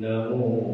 नमो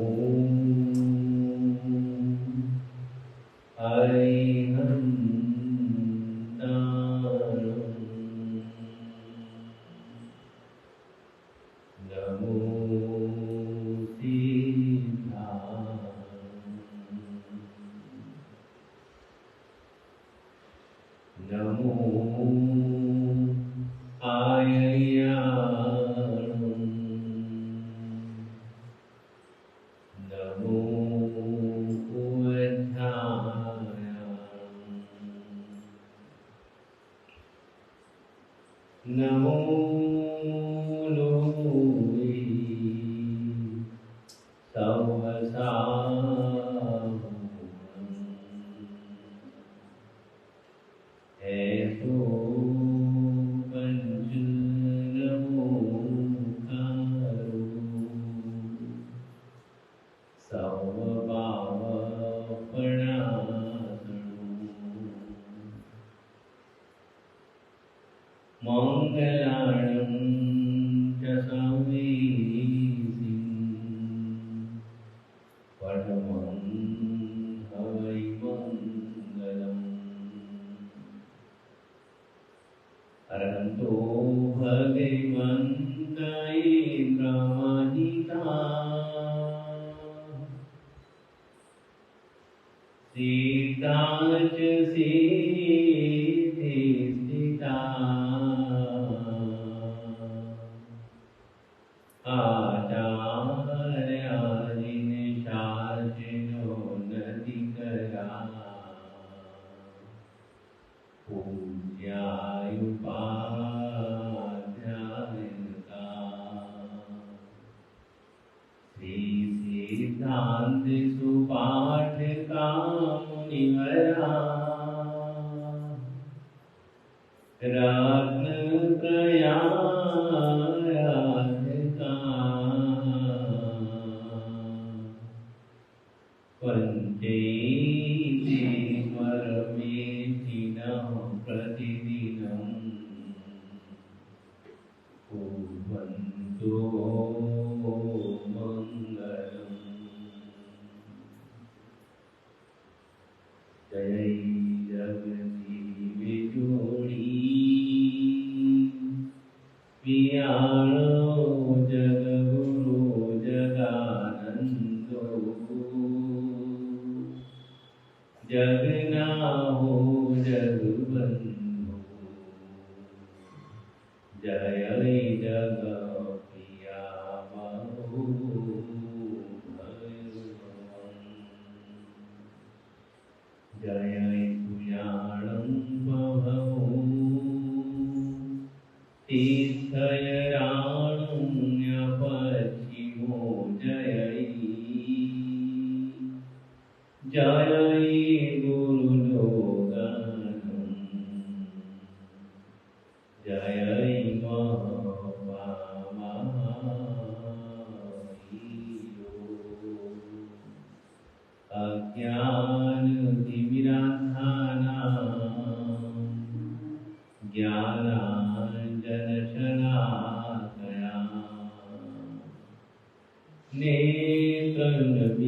नेत्रनमीतं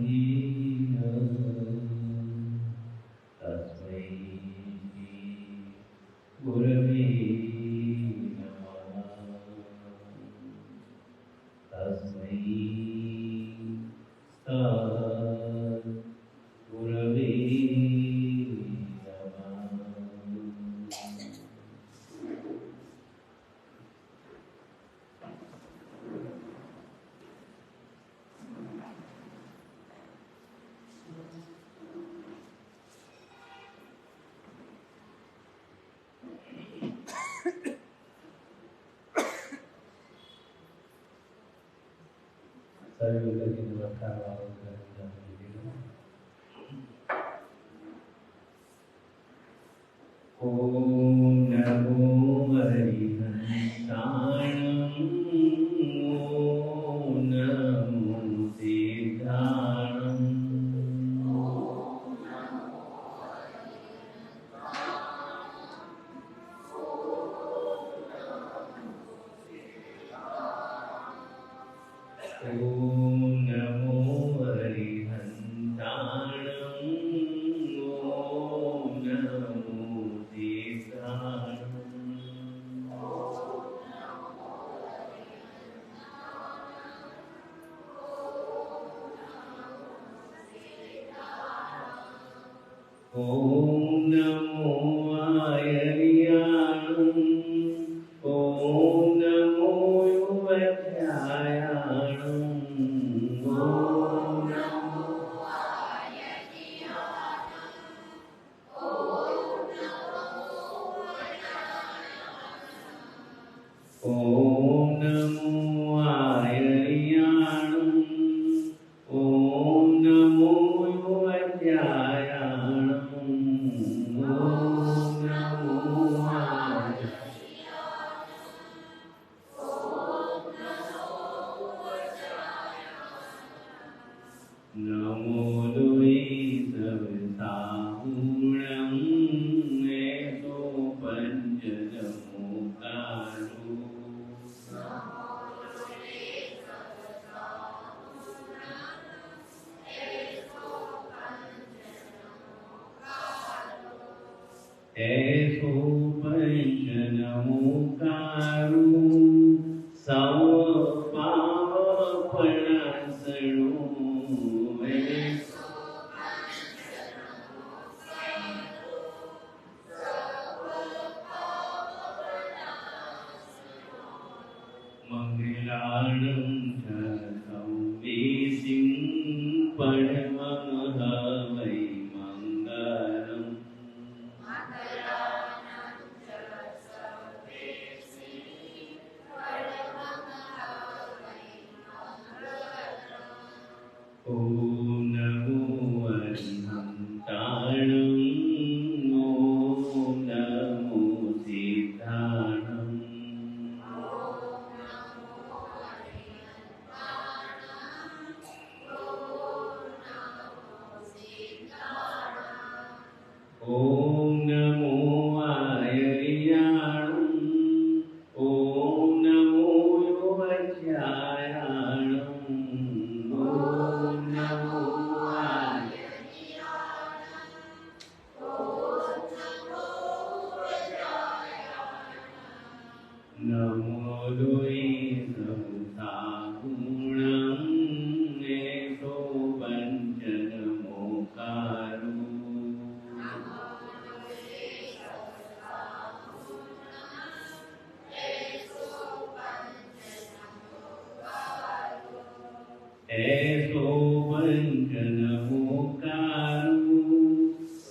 येन तस्मै गुरवे नमः। तस्मै गुरवे सर्वगति नमस्कार भाव ओम नमो हरिहंसाय ओम नमो सिद्धाय ओम नमो हरिहंसाय ओम नमो सिद्धाय ओम नमो आयर्याय ओम नमो युवत्याय ओम नमो ओम नमो आयर्याय ओम नमो युवत्याय ओम नमो नमो द्वैत सविताहुणं एतो पंचनमोकारो एतो पंचनमोकारो समपावपणासनो मंगलानं च संवेशिं परमं वै मंगलम् ओम नमो अरिहंताय ओम नमो सिद्धाय ओम नमो आयर्याय ओम नमो युवत्याय ओम नमो नमो द्वैत सविताहुणं एतो पंचनमोकारो एतो पंचनमोकारो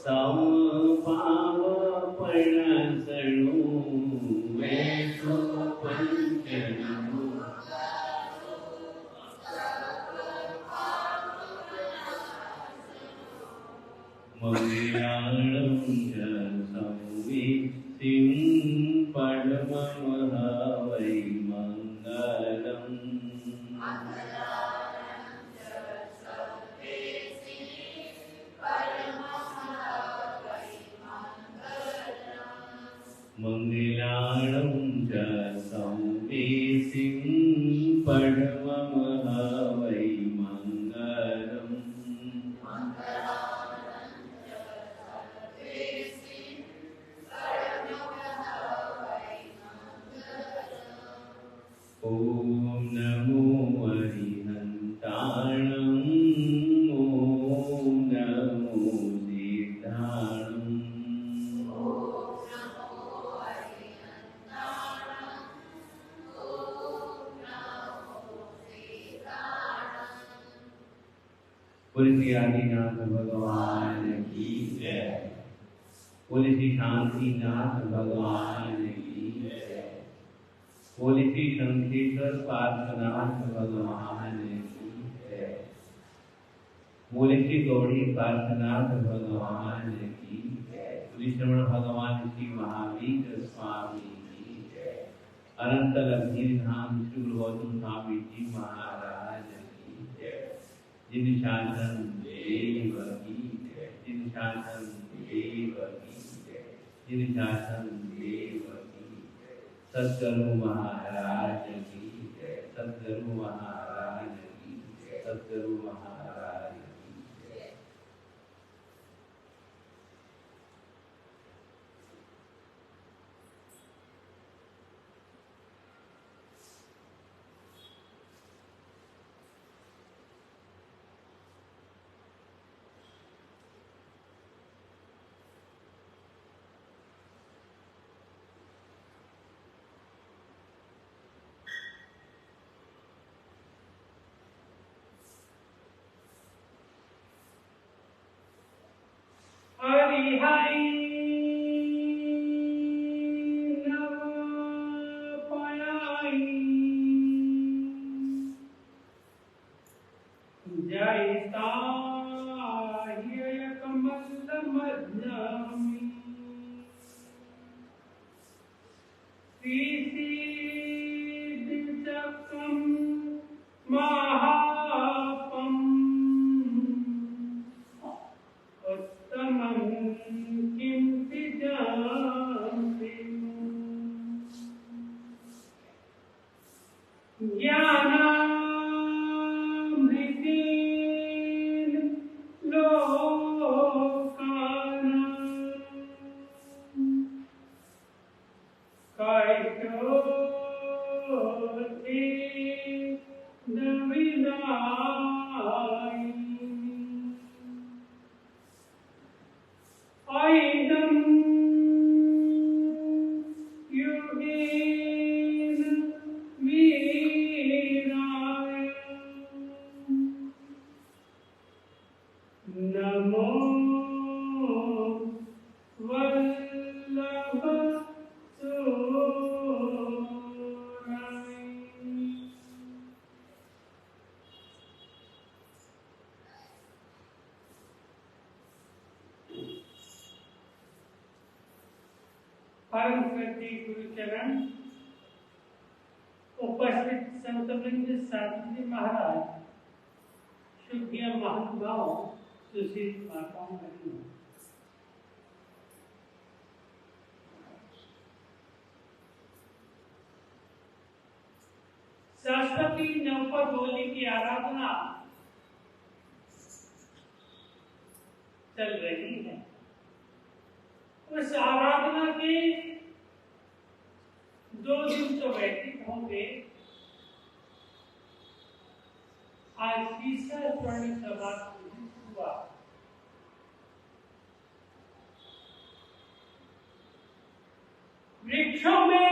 समपावपणासनो एतो पंचनमो मंगलानं च संवित्तिं परमं वै मंगलम् मंगलानं च संवेशिं परममहावै मङ्गलम् ॐ नमो अरिहन्ताणम् ॐ नमो सिद्धाणम् बोले श्री आदिनाथ भगवान की जय। बोले श्री शांतिनाथ भगवान की जय। बोले श्री शंखेश्वर पार्श्वनाथ भगवान की जय। बोले श्री गौड़ी पार्श्वनाथ भगवान की जय। बोले श्रवण भगवान श्री महावीर स्वामी की जय। अनंत लक्ष्मी धाम श्री गुरु गौतम स्वामी जी महाराज की जय। जिन शासन देव की जय। जिन शासन देव की जय। जिन शासन देव की जय। सद्गुरु महाराज की जय। सद्गुरु महाराज की जय। सद्गुरु महाराज की जय। हरि हरि नमः पायाई जय ताहिय कमल मध्यमी श्रीसिद्धचक्रं महापम् उत्तमं किंति जानते ज्ञानामृतेन लोकानां कैतोते नविनायि ऐदं युगेन वीराय नमो वल्लभ सूराय। परम श्रद्धेय गुरुचरण उपस्थित संतवृंद साधु जी महाराज शुद्धिय महानुभाव सुशील माताओं बहनों, सरस्वती नवपर बोली की आराधना चल रही है। उस आराधना के 2 दिन तो व्यतीत होंगे। आज तीसरा स्वर्ण सभा हुआ। वृक्षों में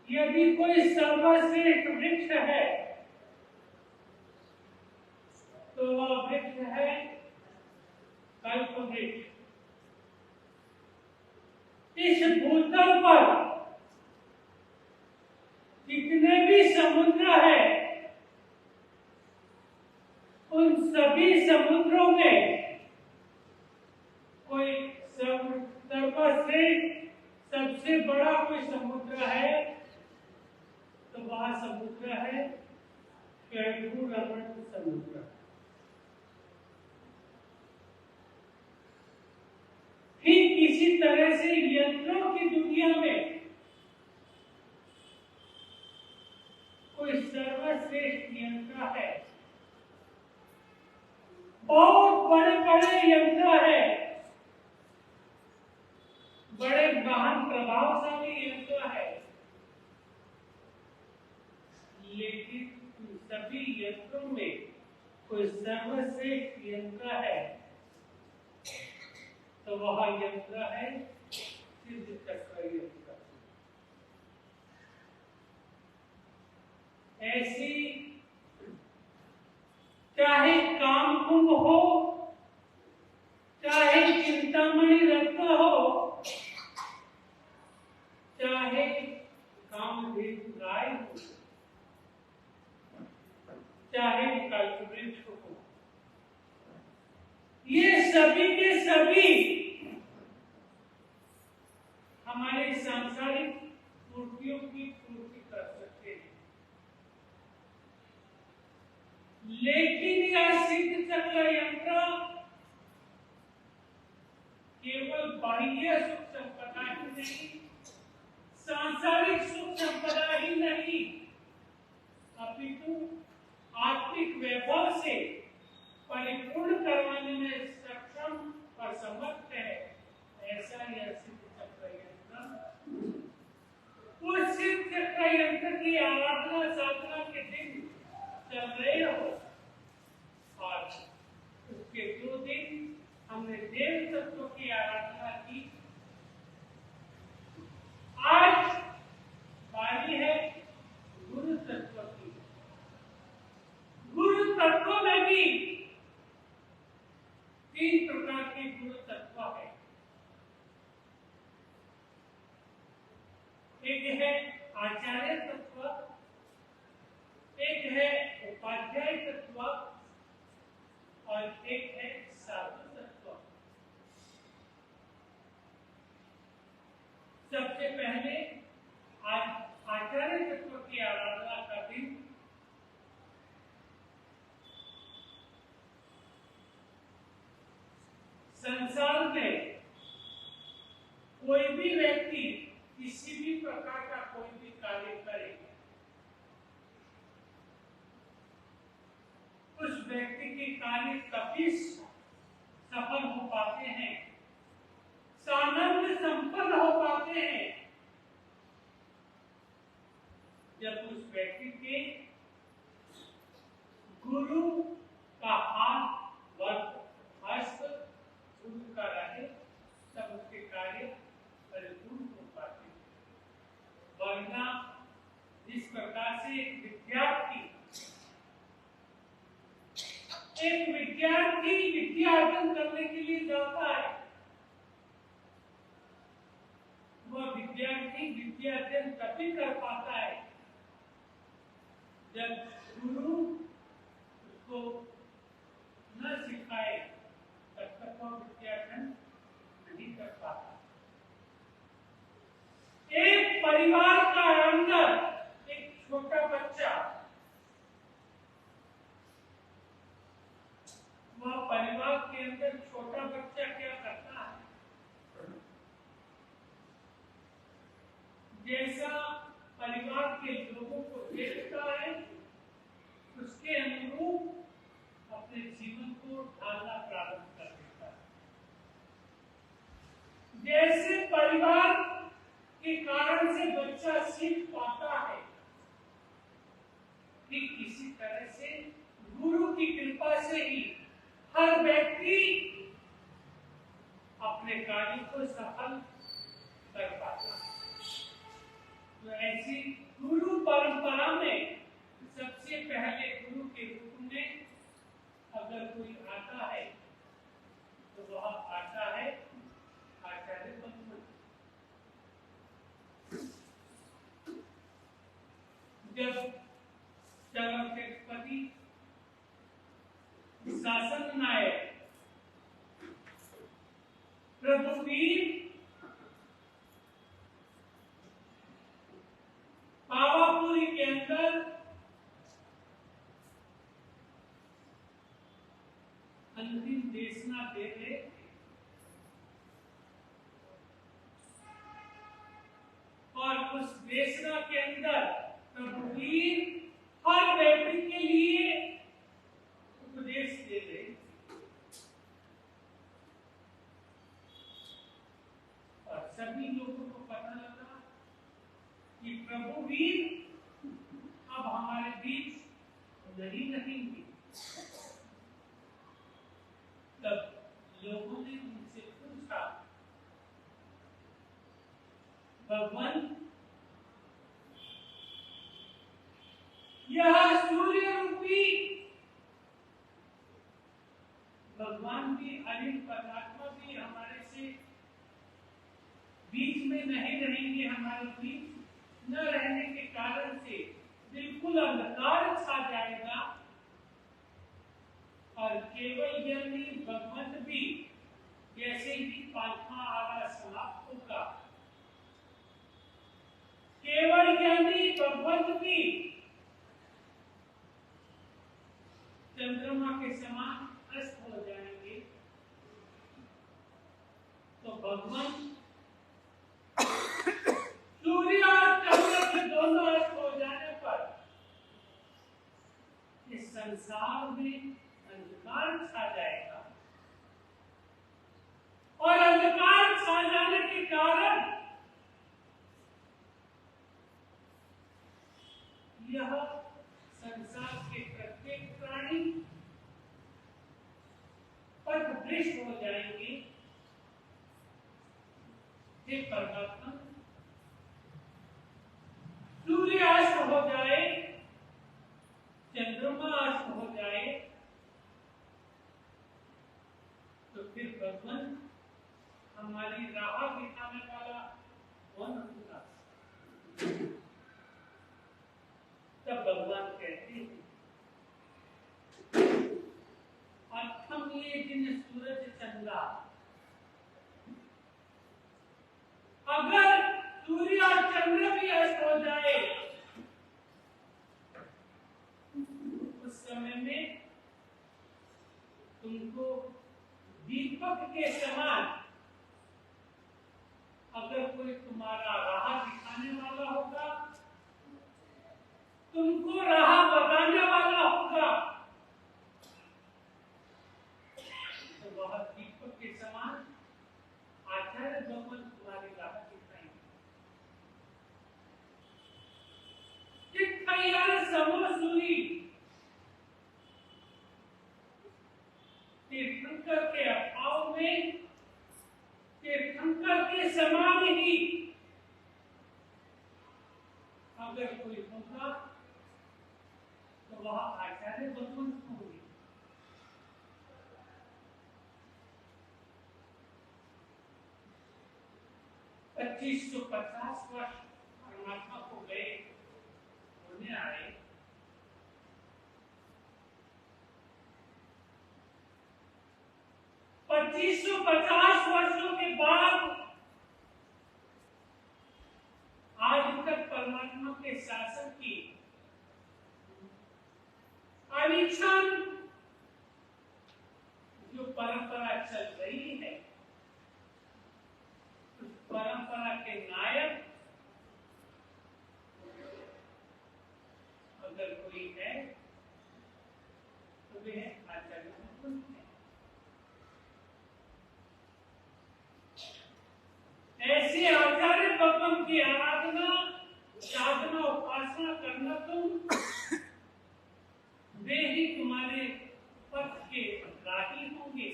यदि कोई सर्वश्रेष्ठ वृक्ष है तो वह वृक्ष है कल्प वृक्ष। इस भूतल पर जितने भी समुद्र है उन सभी समुद्रों में कोई सर्वश्रेष्ठ सबसे बड़ा कोई समुद्र है तो वह समुद्र है स्वयंभू रमण समुद्र। ठीक इसी तरह से यंत्रों की दुनिया में कोई सर्व सर्वश्रेष्ठ यंत्र है, बहुत बड़े बड़े यंत्र है, बड़े महान प्रभावशाली यंत्र है, लेकिन सभी यंत्रों में कोई सर्वश्रेष्ठ यंत्र है तो वह यंत्र है सिद्ध चक्र यंत्र। ऐसी चाहे कामकुंभ हो, चाहे चिंतामणि रत्न हो, चाहे कामधेनु गाय हो, चाहे कल्पवृक्ष हो, ये सभी के सभी हमारे सांसारिक पूर्तियों की पूर्ति कर सकते हैं, लेकिन यह सिद्ध चक्र यंत्र केवल बाह्य सुख संपदा ही नहीं, सांसारिक सुख संपदा ही नहीं, अपितु आत्मिक वैभव से परिपूर्ण करवाने में सक्षम और समर्थ है। ऐसा यह सिद्ध चक्र यंत्र, उस सिद्ध चक्र यंत्र की आराधना साधना के दिन चल रहे हो, आज उसके 2 दिन हमने देव तत्व की आराधना की। आज बारी है गुरु तत्व की। गुरु तत्व में भी 3 प्रकार के गुरु तत्व है। एक है आचार्य तत्व, एक है उपाध्याय तत्व और एक है साधु तत्व। सबसे पहले आज आचार्य तत्व की आराधना का दिन। संसार में कोई भी व्यक्ति किसी भी प्रकार का कोई भी कार्य करे, उस व्यक्ति के कार्य तभी सफल हो पाते हैं, सानंद संपन्न हो पाते हैं, जब उस व्यक्ति के गुरु का हाथ वर्ग हस्त गुरु का रहे, तब उसके कार्य परिपूर्ण हो पाते हैं। वरना जिस प्रकार से एक विद्यार्थी विद्या अर्जन करने के लिए जाता है, वह विद्यार्थी विद्या अर्जन तभी कर पाता है जब गुरु उसको न सिखाए, तब तक वह विद्या अर्जन नहीं कर पाता। एक परिवार का अंदर एक छोटा बच्चा, वह परिवार के अंदर छोटा बच्चा क्या करता है, जैसा परिवार के लोगों को देखता है उसके अनुरूप अपने जीवन को ढालना प्रारंभ कर देता है। जैसे परिवार के कारण से बच्चा सीख पाता है, ठीक इसी तरह से गुरु की कृपा से ही हर व्यक्ति अपने कार्य को सफल कर पाता है। तो ऐसी गुरु परंपरा में सबसे पहले गुरु के रूप में अगर कोई आता है तो वह आता है आचार्य तत्व। जब चरमपति शासन नायक रघुवीर पावापुरी के अंदर अंतिम देशना दे रहे थे और उस देशना के अंदर रघुवीर हर व्यक्ति नहीं रहेंगे। तब लोगों ने उनसे पूछा, भगवान, यह सूर्य रूपी भगवान भी, अनिल परमात्मा भी हमारे से बीच में नहीं रहेंगे, हमारे बीच न रहने के कारण से बिल्कुल अंधकार छा जाएगा और केवल ज्ञानी भगवंत भी जैसे ही पांचवा आरा समाप्त होगा, केवल ज्ञानी भगवंत भी चंद्रमा के समान अस्त हो जाएंगे। तो भगवान सूर्य और चंद्र के दोनों अस्त हो जाने पर इस संसार में अंधकार छा जाएगा और अंधकार छा जाने के कारण यह संसार के प्रत्येक प्राणी पथभ्रष्ट हो जाएंगे। हे परमात्मा, सूर्य अस्त हो जाए, चंद्रमा अस्त हो जाए, तो फिर भगवान हमारी राह दिखाने वाला कौन होगा? तब भगवान कहते हैं, अर्थम ये दिन सूरज चंद्रा, अगर सूर्य और चंद्र भी अस्त हो जाए, उस समय में तुमको दीपक के समान अगर कोई तुम्हारा राह दिखाने वाला होगा, तुमको राह बताने वाला होगा, तो वह दीपक के समान आचार्य भगवान तुम्हारी राह दिखाएंगे। चित्तयार समसूरी, तीर्थंकर के अभाव में तीर्थंकर के समान ही अगर कोई होगा तो वह आचार्य भगवंत होंगे। पच्चीस 50 वर्ष परमात्मा को गए होने आए, पच्चीस 50 वर्षों के बाद आज तक परमात्मा के शासन की अनिच्छन जो परंपरा चल रही है, उस परंपरा के नायक अगर कोई है तो वे है आचार्य भगवंत है। ऐसे आचार्य भगवंत की आराधना, साधना, उपासना करना तुम, वे ही तुम्हारे पथ के राही होंगे,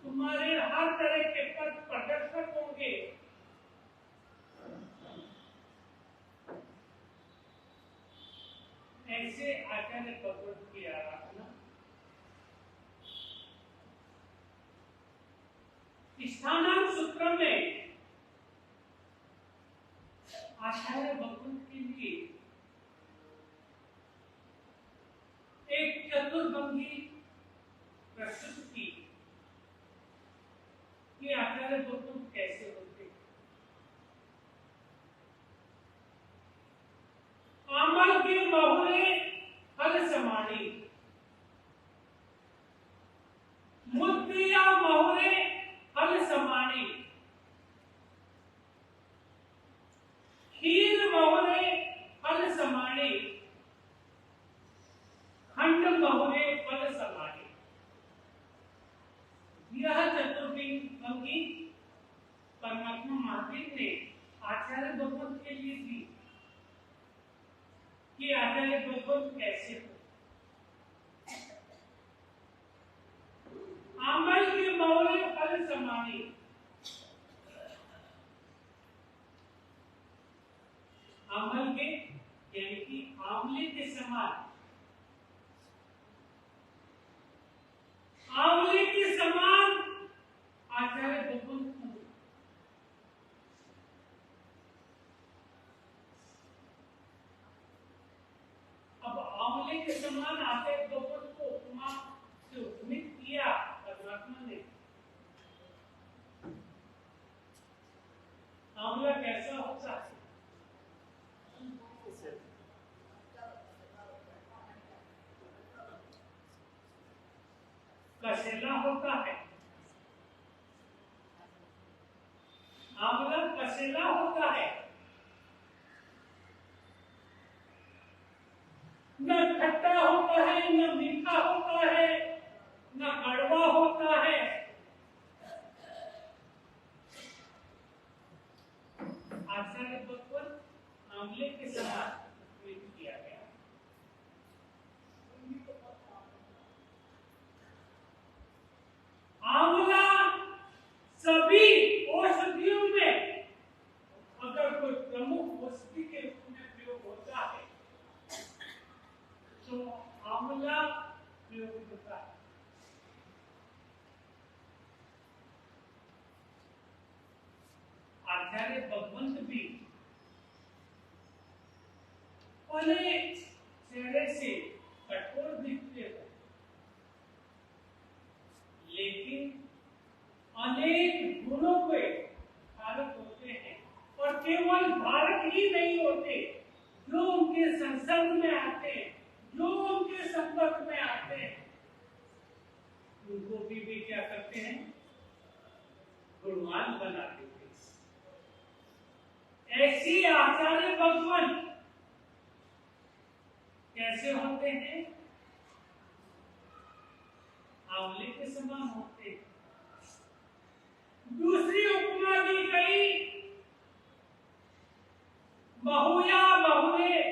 तुम्हारे हर तरह के पथ प्रदर्शक होंगे। ऐसे आचार्य भगवंत की आराधना स्थानांत सूत्र में आचार्य भगवंत के लिए एक चतुर्भंगी प्रस्तुत की कि आचार्य भगवंत कैसे होते। आमल के बहुरे फल समानी, मुद्रिया बहुरे फल समानी, खीर बहुरे फल समानी, खंड बहुरे फल समानी। यह चतुर्भंगी परमात्मा महावीर ने आचार्य भगवंत के लिए दी कि आचार्य भगवंत कैसे हो। के समान, आंवले के समान आचार्य भगवंत को। अब आंवले के समान आचार्य भगवंत को उपमा से उपमित किया परमात्मा ने। आंवला कैसा होता है? कसेला होता है। आंवला कसेला होता है, न खट्टा होता है, न मीठा होता है, न कड़वा होता है। आचार्य भगवत आंवले के समान किया गया। आंवला सभी औषधियों में अगर कोई प्रमुख औषधि के रूप में प्रयोग होता है तो आंवला प्रयोग होता है। आचार्य भगवंत भी भले चेहरे से कठोर दिखते हैं, लेकिन अनेक गुणों के धारक होते हैं, और केवल धारक ही नहीं होते, जो उनके संसर्ग में आते हैं, जो उनके संपर्क में आते हैं, उनको भी क्या करते हैं? गुणवान बना देते हैं। ऐसी आचार्य भगवान कैसे होते हैं? आंवले के समान होते हैं। दूसरी उपमा दी गई, बहुया बहुले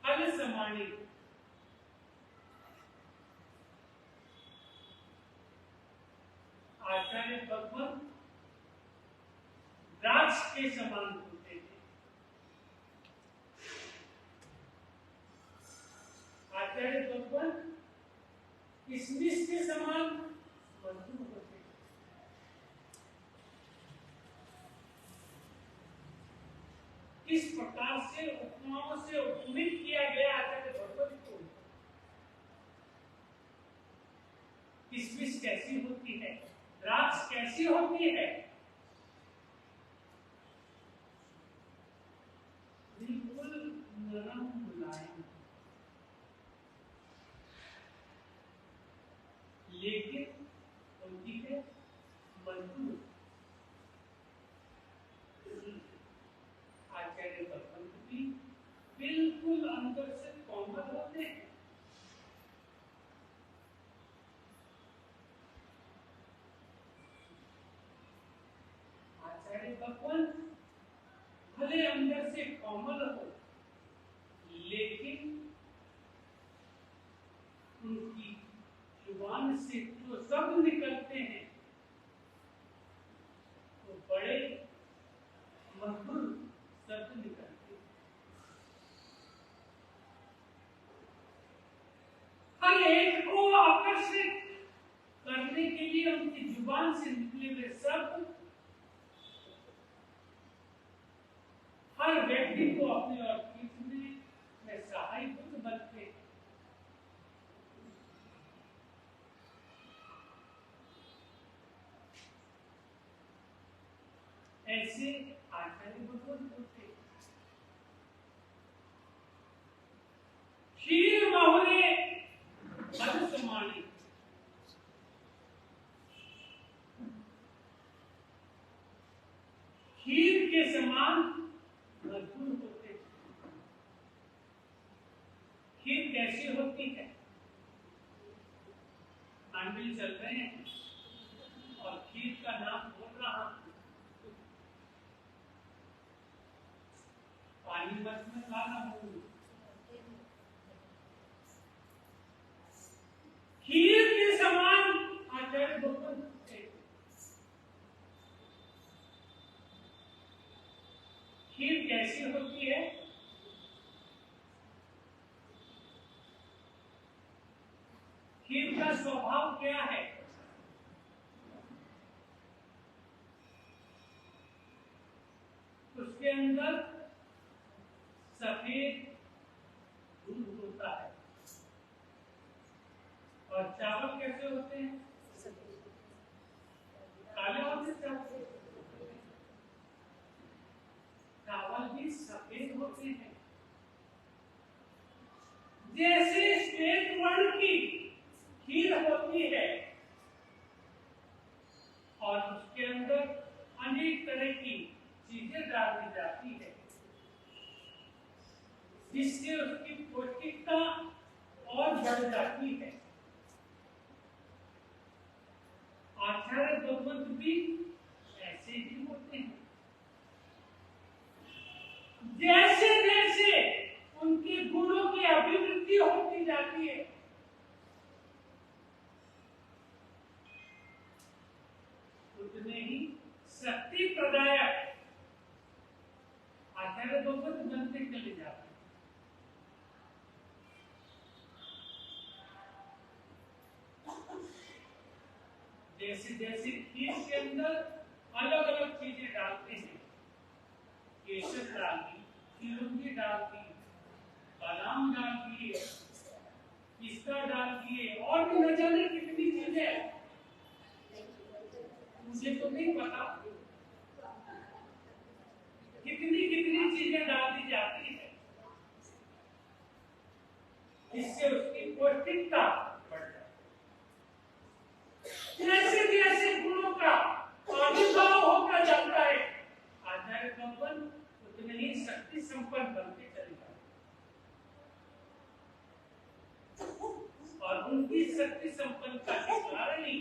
फल समानी। आचार्य भगवान द्राक्ष के समान होते हैं। आचार्य भगवान किशमिश के समान मधुर होते हैं। किस प्रकार से उपमाओं से उपमित किया गया आचार्य भगवत को। किशमिश कैसी होती है, द्राक्ष कैसी होती है? बिल्कुल नरम मुलायम, लेकिन होती है मधुर। आचार्य भगवंत भी बिल्कुल अंदर से कोमल होते हैं। आचार्य भगवंत भले अंदर से कोमल हो, लेकिन उनकी जुबान से जो शब्द निकलते हैं वो बड़े मधुर शब्द निकलते हैं। हर एक को आकर्षित करने के लिए उनकी जुबान से निकले हुए शब्द हर व्यक्ति को अपनी ओर खींचने में सहायक बनते हैं। ऐसे आचार्य भगवंत होते हैं। क्षीर बहुले फल समानी। खीर के समान मधुर होते हैं। खीर कैसी होती है? आंबिल चल रहे हैं और खीर का नाम बोल रहा हूं, पानी मत में लाना बोलूं। खीर के समान आचार्य भगवंत होते हैं। खीर कैसी होती है? खीर का स्वभाव क्या है? उसके अंदर सफेद दूध होता है। और चावल कैसे होते हैं? काले होते हैं। चावल भी सफेद होते हैं। जैसे श्वेत वर्ण की खीर होती है और उसके अंदर अनेक तरह की चीजें डाली जाती है जिससे उसकी पौष्टिकता और बढ़ जाती है। आचार्य भगवंत भी ऐसे ही होते हैं। जैसे जैसे उनके गुणों की अभिवृद्धि होती जाती है उतने ही शक्ति प्रदायक आचार्य भगवंत बनते चले जाते हैं। जैसे जैसे खीर के अंदर अलग अलग चीजें डालते हैं, केसर डाल दी, चिरौंजी डाल दी, बादाम डाल दिए, पिस्ता डाल दिए, और भी न जाने कितनी चीजें, मुझे तो नहीं पता कितनी कितनी चीजें डाल दी जाती है जिससे उसकी पौष्टिकता बढ़ जाती है। जैसे जैसे गुणों का आविर्भाव होता जाता है आचार्य भगवंत उतने ही शक्ति संपन्न बनते चले जाते हैं। और उनकी शक्ति संपन्नता के कारण ही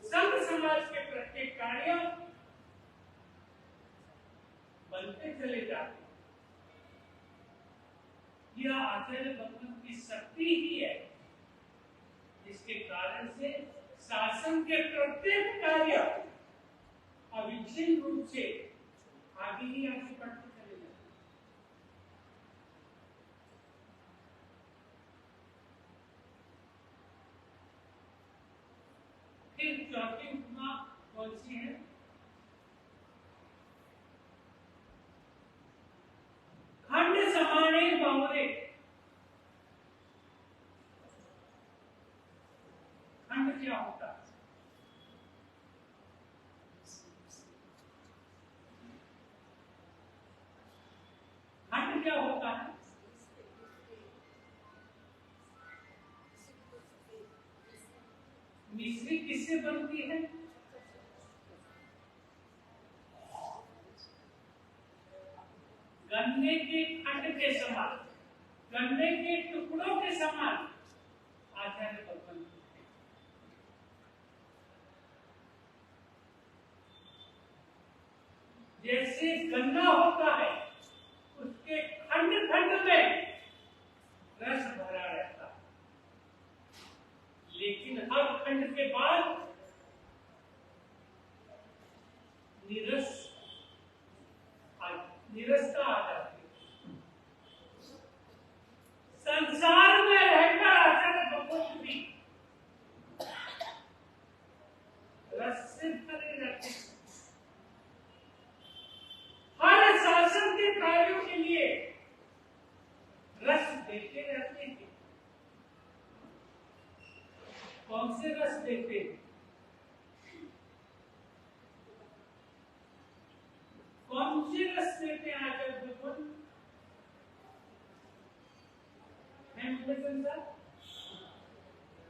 संत समाज के प्रत्येक कार्य बनते चले जाते हैं। यह आचार्य भगवंत की शक्ति ही है जिसके कारण से शासन के प्रत्येक कार्य अविच्छिन्न रूप से आगे ही आगे बढ़ते चले जाते हैं। फिर चौथी उपमा कौन सी है? खंड समाने बहुरे। खंड क्या होता है? खंड क्या होता है? मिश्री किससे बनती है? गन्ने के खंड के समान, गन्ने के टुकड़ों के समान आचार्य भगवंत थे। जैसे गन्ना होता है उसके खंड खंड में रस भरा रहता है, लेकिन हर खंड के बाद निरसता आ जाती है। संसार में रहकर आचार्य भगवंत भी रस से भरे रहते हैं। हर शासन के कार्यों के लिए रस देते रहते हैं। कौन से रस देते हैं? कौन से रस देते हैं आचार्य भगवंत?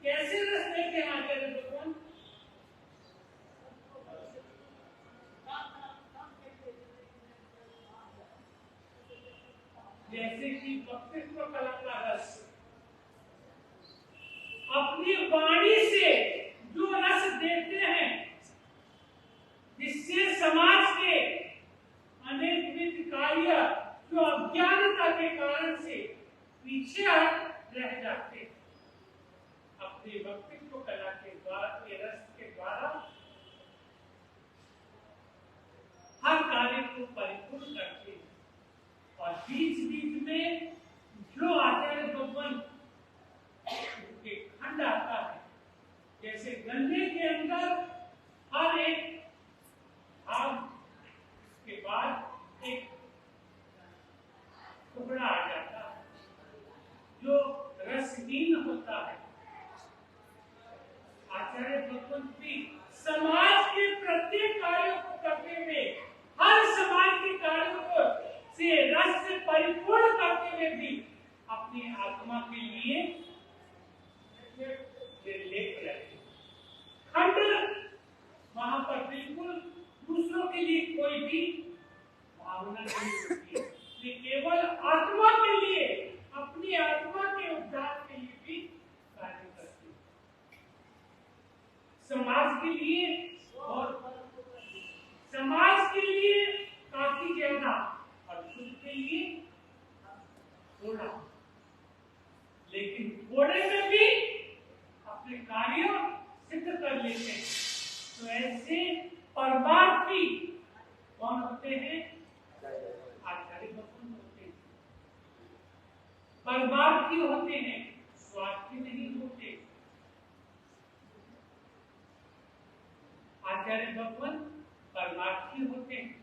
कैसे रस देते हैं आचार्य भगवंत? जैसे कि वक्तृत्व कला का रस, अपनी वाणी से जो रस देते हैं जिससे समाज के अनेक विध कार्य जो अज्ञानता के कारण से पीछे रह जाते हैं, अपने वक्तृत्व कला के द्वारा, के रस के द्वारा हर कार्य को परिपूर्ण करते हैं। और बीच बीच में जो आचार्य भगवंत के खंड आता है के लिए और समाज के लिए काफी ज्यादा और खुद के लिए थोड़ा, लेकिन थोड़े में भी अपने कार्य सिद्ध कर लेते हैं। तो ऐसे परमार्थी कौन होते हैं? आचार्य भगवान होते हैं। परमार्थी होते हैं, स्वार्थी नहीं होते। आचार्य भगवान परमार्थी होते हैं।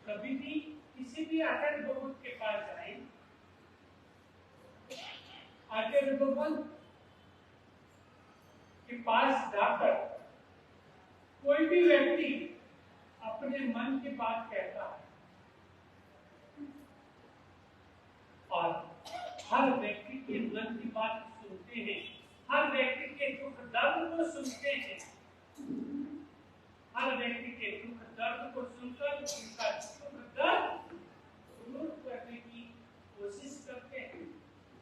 कभी भी किसी भी आचार्य भगवान के पास जाए, आचार्य भगवान के पास जाकर कोई भी व्यक्ति अपने मन की बात कहता है और हर व्यक्ति के मन की बात सुनते हैं, हर व्यक्ति के दुख दर्द को सुनते हैं, हर व्यक्ति के दुख दर्द को सुनकर उनका दुख दर्द दूर करने की कोशिश करते हैं,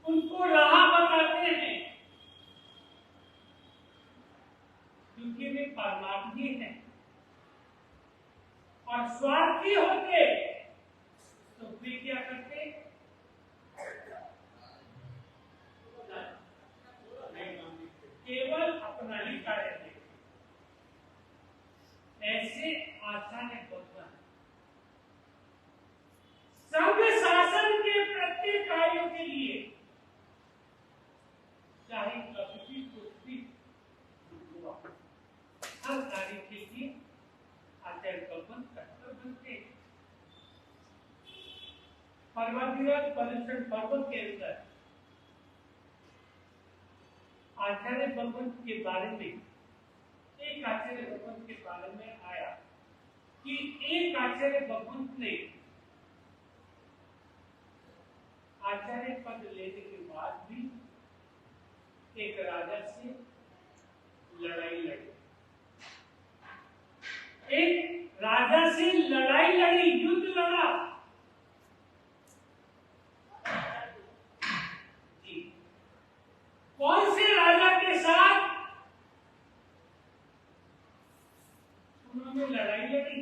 उनको राह बताते हैं, क्योंकि वे परमार्थी हैं। और स्वार्थी होते तो वे क्या करते? केवल अपना ही कार्य करते। ऐसे आचार्य भगवान संघ शासन के प्रत्येक कार्यों के लिए, चाहे कभी भी कुछ भी हुआ, हर कार्य के लिए आचार्य भगवान तत्पर बनते। परमाधिराज पर्युषण पर्व के अंदर आचार्य भगवान के बारे में, एक आचार्य भगवान के बारे में आया कि एक आचार्य भगवान ने आचार्य पद लेने के बाद भी एक राजा से लड़ाई लड़ी। एक राजा से लड़ाई लड़ी, युद्ध लड़ा। जी, कौन से राजा के साथ उन्होंने लड़ाई लड़ी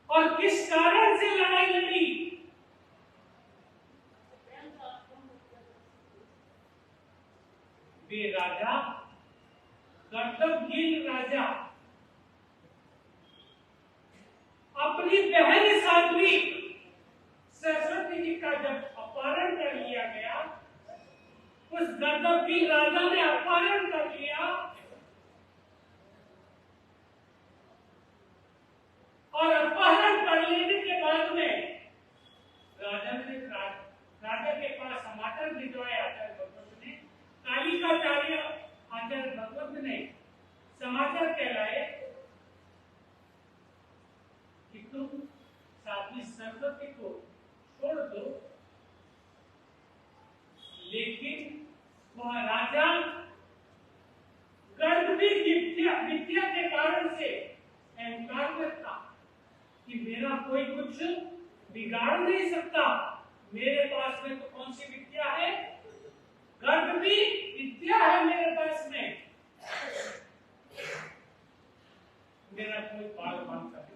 और किस कारण से लड़ाई लड़ी? वे राजा गर्दभगीन राजा अपनी बहन साध्वी सरस्वती जी का जब अपहरण कर लिया गया, उस गर्दभगीन राजा ने अपहरण कर लिया और अपहरण कर लेने के बाद में राजा के पास समाचार भिजवाया आचार्य भगवत ने, कालिकाचार्य आचार्य भगवत ने समाचार कहलाए कि तुम साध्वी सरस्वती को छोड़ दो, लेकिन वह राजा गर्दभी विद्या के कारण से अहंकार में था कि मेरा कोई कुछ बिगाड़ नहीं सकता, मेरे पास में तो कौन सी विद्या है? गर्दभी विद्या है मेरे पास में, मेरा कोई बाल बांध कर।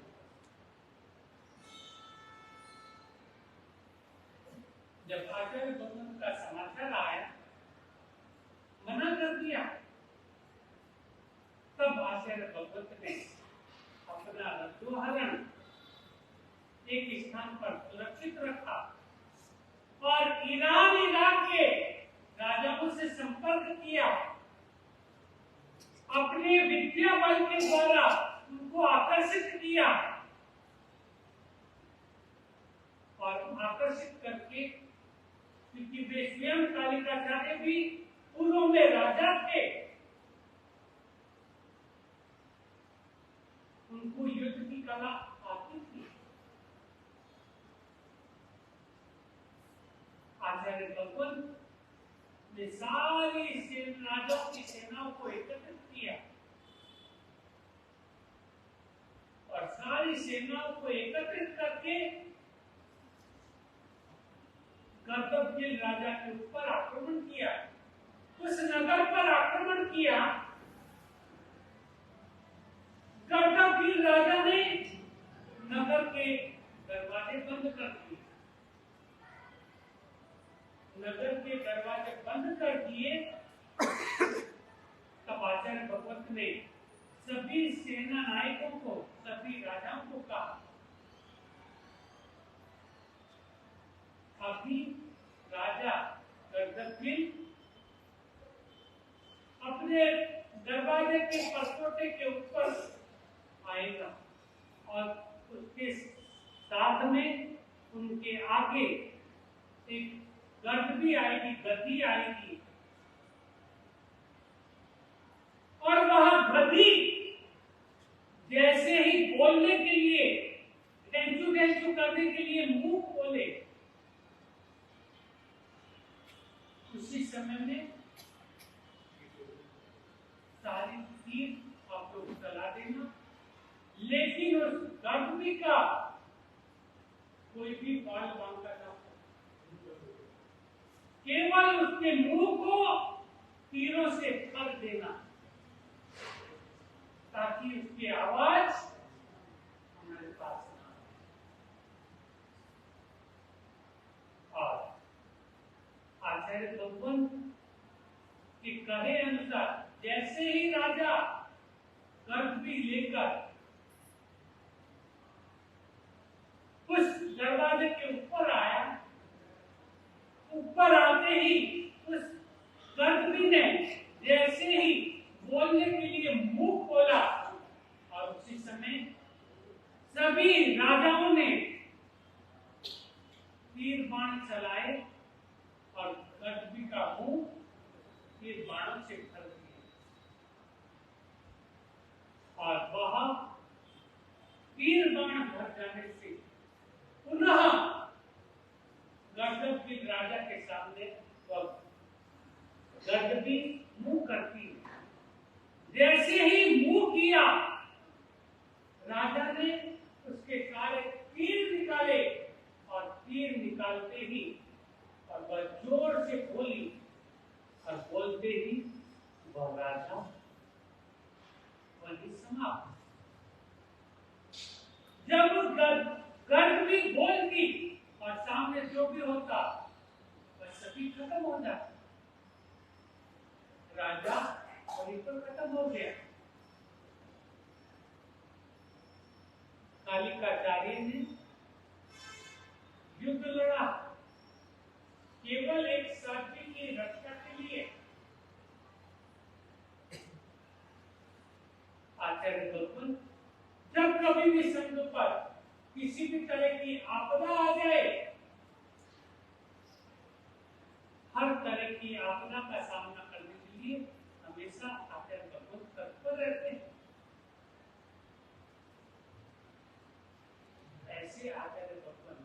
जब आचार्य भगवान का समाचार आया, मना कर दिया, तब आचार्य भगवत ने अपना रत्नोहरण एक स्थान पर सुरक्षित रखा और ईरान इराक के राजाओं से संपर्क किया, अपने विद्या बल के द्वारा उनको आकर्षित किया और आकर्षित करके, क्योंकि वे स्वयं कालिकाचार्य भी पूर्व में राजा थे, उनको युद्ध की कला आती थी। आचार्य भगवान ने सारी राजाओं की सेनाओं को एकत्रित किया और सारी सेनाओं को एकत्रित करके गर्दभगीन राजा के ऊपर आक्रमण किया। उस नगर पर आक्रमण किया। गर्दभील राजा ने नगर के दरवाजे बंद कर दिए। नगर के दरवाजे बंद कर दिए। तब आचार्य भगवत ने सभी सेना नायकों को, सभी राजाओं को कहा, अभी राजा गर्दभील अपने दरवाजे के परकोटे के ऊपर आएगा और उसके साथ में उनके आगे एक गर्द भी आएगी, गद्दी आएगी, और वह गद्दी जैसे ही बोलने के लिए, टेंचू टेंचू करने के लिए मुंह खोले, उसी समय में सारी तीर आप लोग चला देना, लेकिन उस गर्दभी का कोई भी बाल बांका ना हो, केवल उसके मुंह को तीरों से ठग देना, ताकि उसकी आवाज हमारे पास ना आए। और आचार्य भगवान के कहे अनुसार जैसे ही राजा गर्दभी लेकर उस दरवाजे के ऊपर आया, ऊपर आते ही उस गर्दभी ने जैसे ही बोलने के लिए मुंह खोला, और उसी समय सभी राजाओं ने तीर बाण चलाए और गर्दभी का मुंह तीर बाणों से भर दिया, और वह तीर बाण भर जाने से पुनः गर्दभील राजा के सामने गर्दभी मुंह करती है। जैसे ही मुंह किया, राजा ने उसके सारे तीर निकाले, और तीर निकालते ही और वह जोर से बोली, और बोलते ही वह राजा वही समाप्त। जब गर्दभी बोलती और सामने जो भी होता वह सभी खत्म हो जाता, राजा वहीं पर खत्म हो गया। कालिकाचार्य ने युद्ध लड़ा केवल एक साथी की रक्षा के लिए। आचार्य भगवान जब कभी भी संघ पर किसी भी तरह की आपदा आ जाए, हर तरह की आपदा का सामना करने के लिए हमेशा आचार्य भगवान तत्पर रहते हैं। ऐसे आचार्य भगवान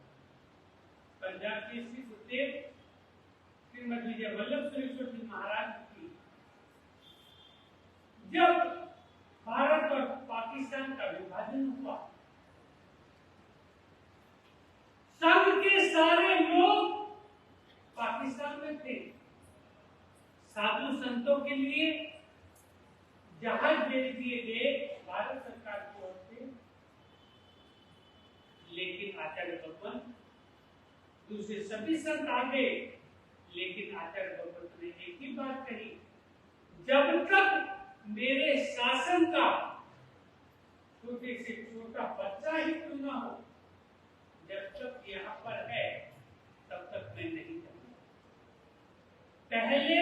पंजाब के श्री गुरुदेव श्रीमद विजय वल्लभ सुरेश्वर जी महाराज की जब भारत और पाकिस्तान का विभाजन हुआ, संघ के सारे लोग पाकिस्तान में थे। साधु संतों के लिए जहाज भेज दिए गए भारत सरकार की ओर से, लेकिन आचार्य भगवान, दूसरे सभी संत आ गए, लेकिन आचार्य भगवान ने एक ही बात कही, जब तक मेरे शासन का छोटे से छोटा बच्चा ही क्यों ना हो, जब तक यहाँ पर है तब तक मैं नहीं जाऊंगा। पहले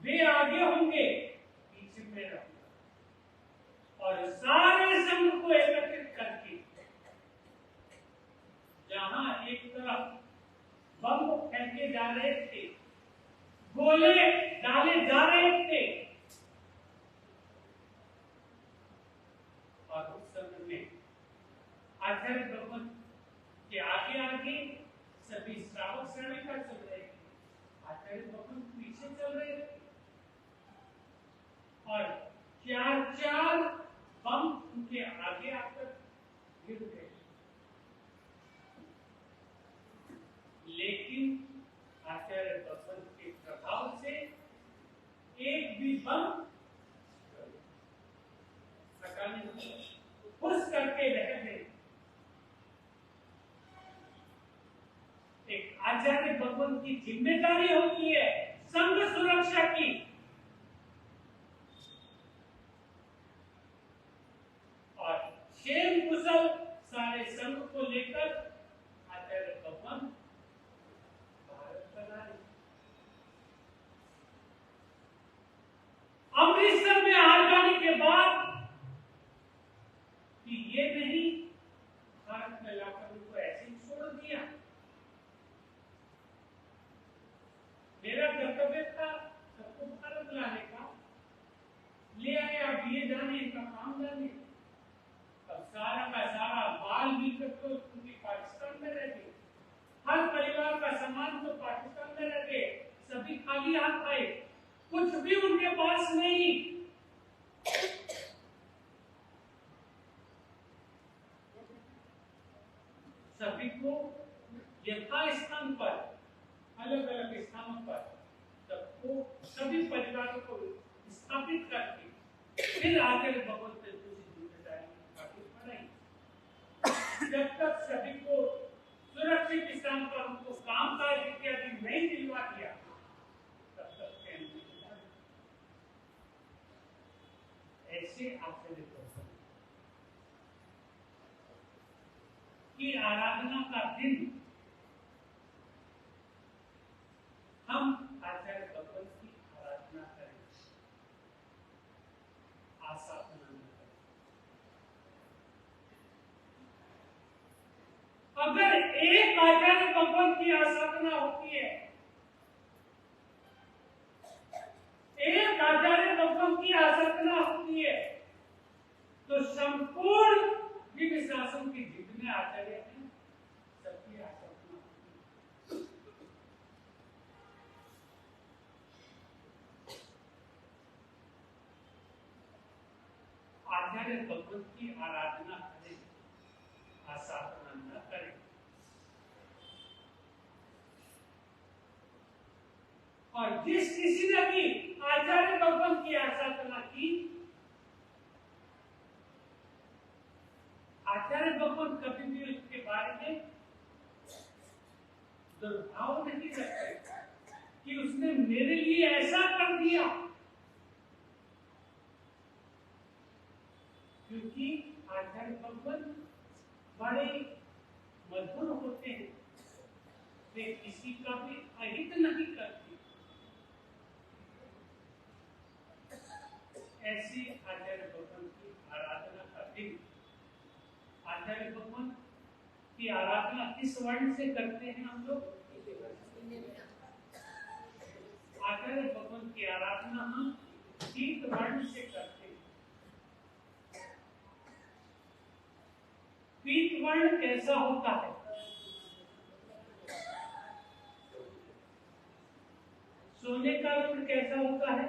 वे आगे होंगे, पीछे में रहूंगा, और सारे संघ को एकत्रित करके, जहां एक तरफ बम फेंके जा रहे थे, गोले डाले जा रहे थे, और उस समय में आचार्य भगवान के आगे आगे सभी श्रावक श्राविका चल रहे थे, आचार्य भगवान पीछे चल रहे थे, और चार चार बम उनके आगे आकर गिर गए। लेकिन आचार्य भगवान के प्रभाव से भी बम हटाने खुश करके रह गए। एक आचार्य भगवान की जिम्मेदारी होती है संघ सुरक्षा की। और क्षेम कुशल सारे संघ को लेकर आचार्य भगवान भारत बना रहे। अमृतसर में आ जाने के बाद कि ये नहीं भारत में लाकर उनको ऐसे ही छोड़ दिया। मेरा कर्तव्य था सबको भारत लाने का, ले आए। अब ये जाने इनका काम जाने। अब सारा का सारा बाल मिलकर तो उनकी पाकिस्तान में रह गए। हर परिवार का सामान तो पाकिस्तान में रह गए। सभी खाली हाथ आए, कुछ भी उनके पास नहीं। सभी को यथास्थान पर, अलग अलग स्थानों पर सबको, सभी परिवारों को स्थापित करके फिर आकर भगवान से दूसरी जिम्मेदारी बढ़ाई। जब तक सभी को सुरक्षित स्थान पर उनको काम काज इत्यादि नहीं दिलवा दिया, तब तक ऐसे आचार्य की आराधना का दिन हम आचार्य भगवान की आराधना करें, आसाधना करें। अगर एक आचार्य भगवान की आसाधना होती है, एक आचार्य भगवान की आसाधना होती है, तो संपूर्ण दिव्य शासन के जितने आचार्य हैं सबकी आसाधना होती है। आचार्य भगवान की आराधना करें, आसाधना न करें। और जिस किसी ने भी आचार्य भगवान की आसाधना की, आचार्य भगवान कभी भी उसके बारे में दुर्भाव नहीं रखते कि उसने मेरे लिए ऐसा कर दिया, क्योंकि आचार्य भगवान बड़े मधुर होते हैं, वे किसी का भी अहित नहीं करते। ऐसी आचार्य भगवान की आराधना का दिन। आचार्य भगवान की आराधना किस वर्ण से करते हैं हम लोग? आचार्य भगवान की आराधना हम पीत वर्ण से करते हैं। पीत वर्ण कैसा होता है? सोने का रंग कैसा होता है?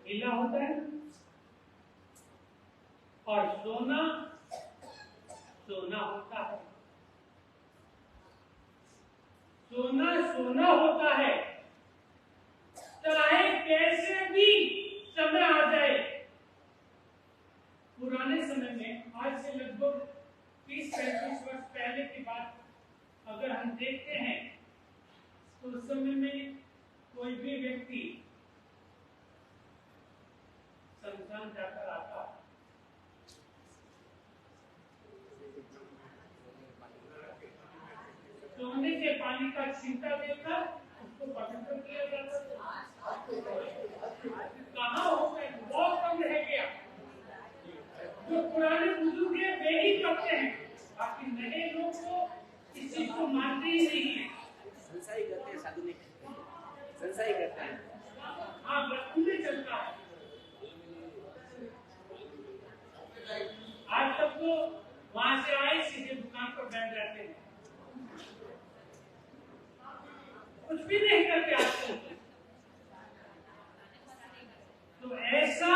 नीला होता है। और सोना सोना होता है। सोना सोना होता है, चाहे कैसे भी समय आ जाए। पुराने समय में, आज से लगभग 30-35 वर्ष पहले की बात अगर हम देखते हैं, तो उस समय में कोई भी व्यक्ति शमशान जाकर आता, सोने के पानी का छींटा देकर उसको पवित्र किया जाता था। कहाँ हो गए? बहुत कम रह गया। जो पुराने बुजुर्ग हैं वे ही करते हैं, बाकी नए लोग तो इस चीज को मानते ही नहीं है। संसारी करते हैं, साधु नहीं करते, संसारी करते हैं। हाँ, बचपन में चलता है। आज तक तो वहां से आए सीधे दुकान पर बैठ जाते हैं, कुछ भी नहीं करते आपको। तो ऐसा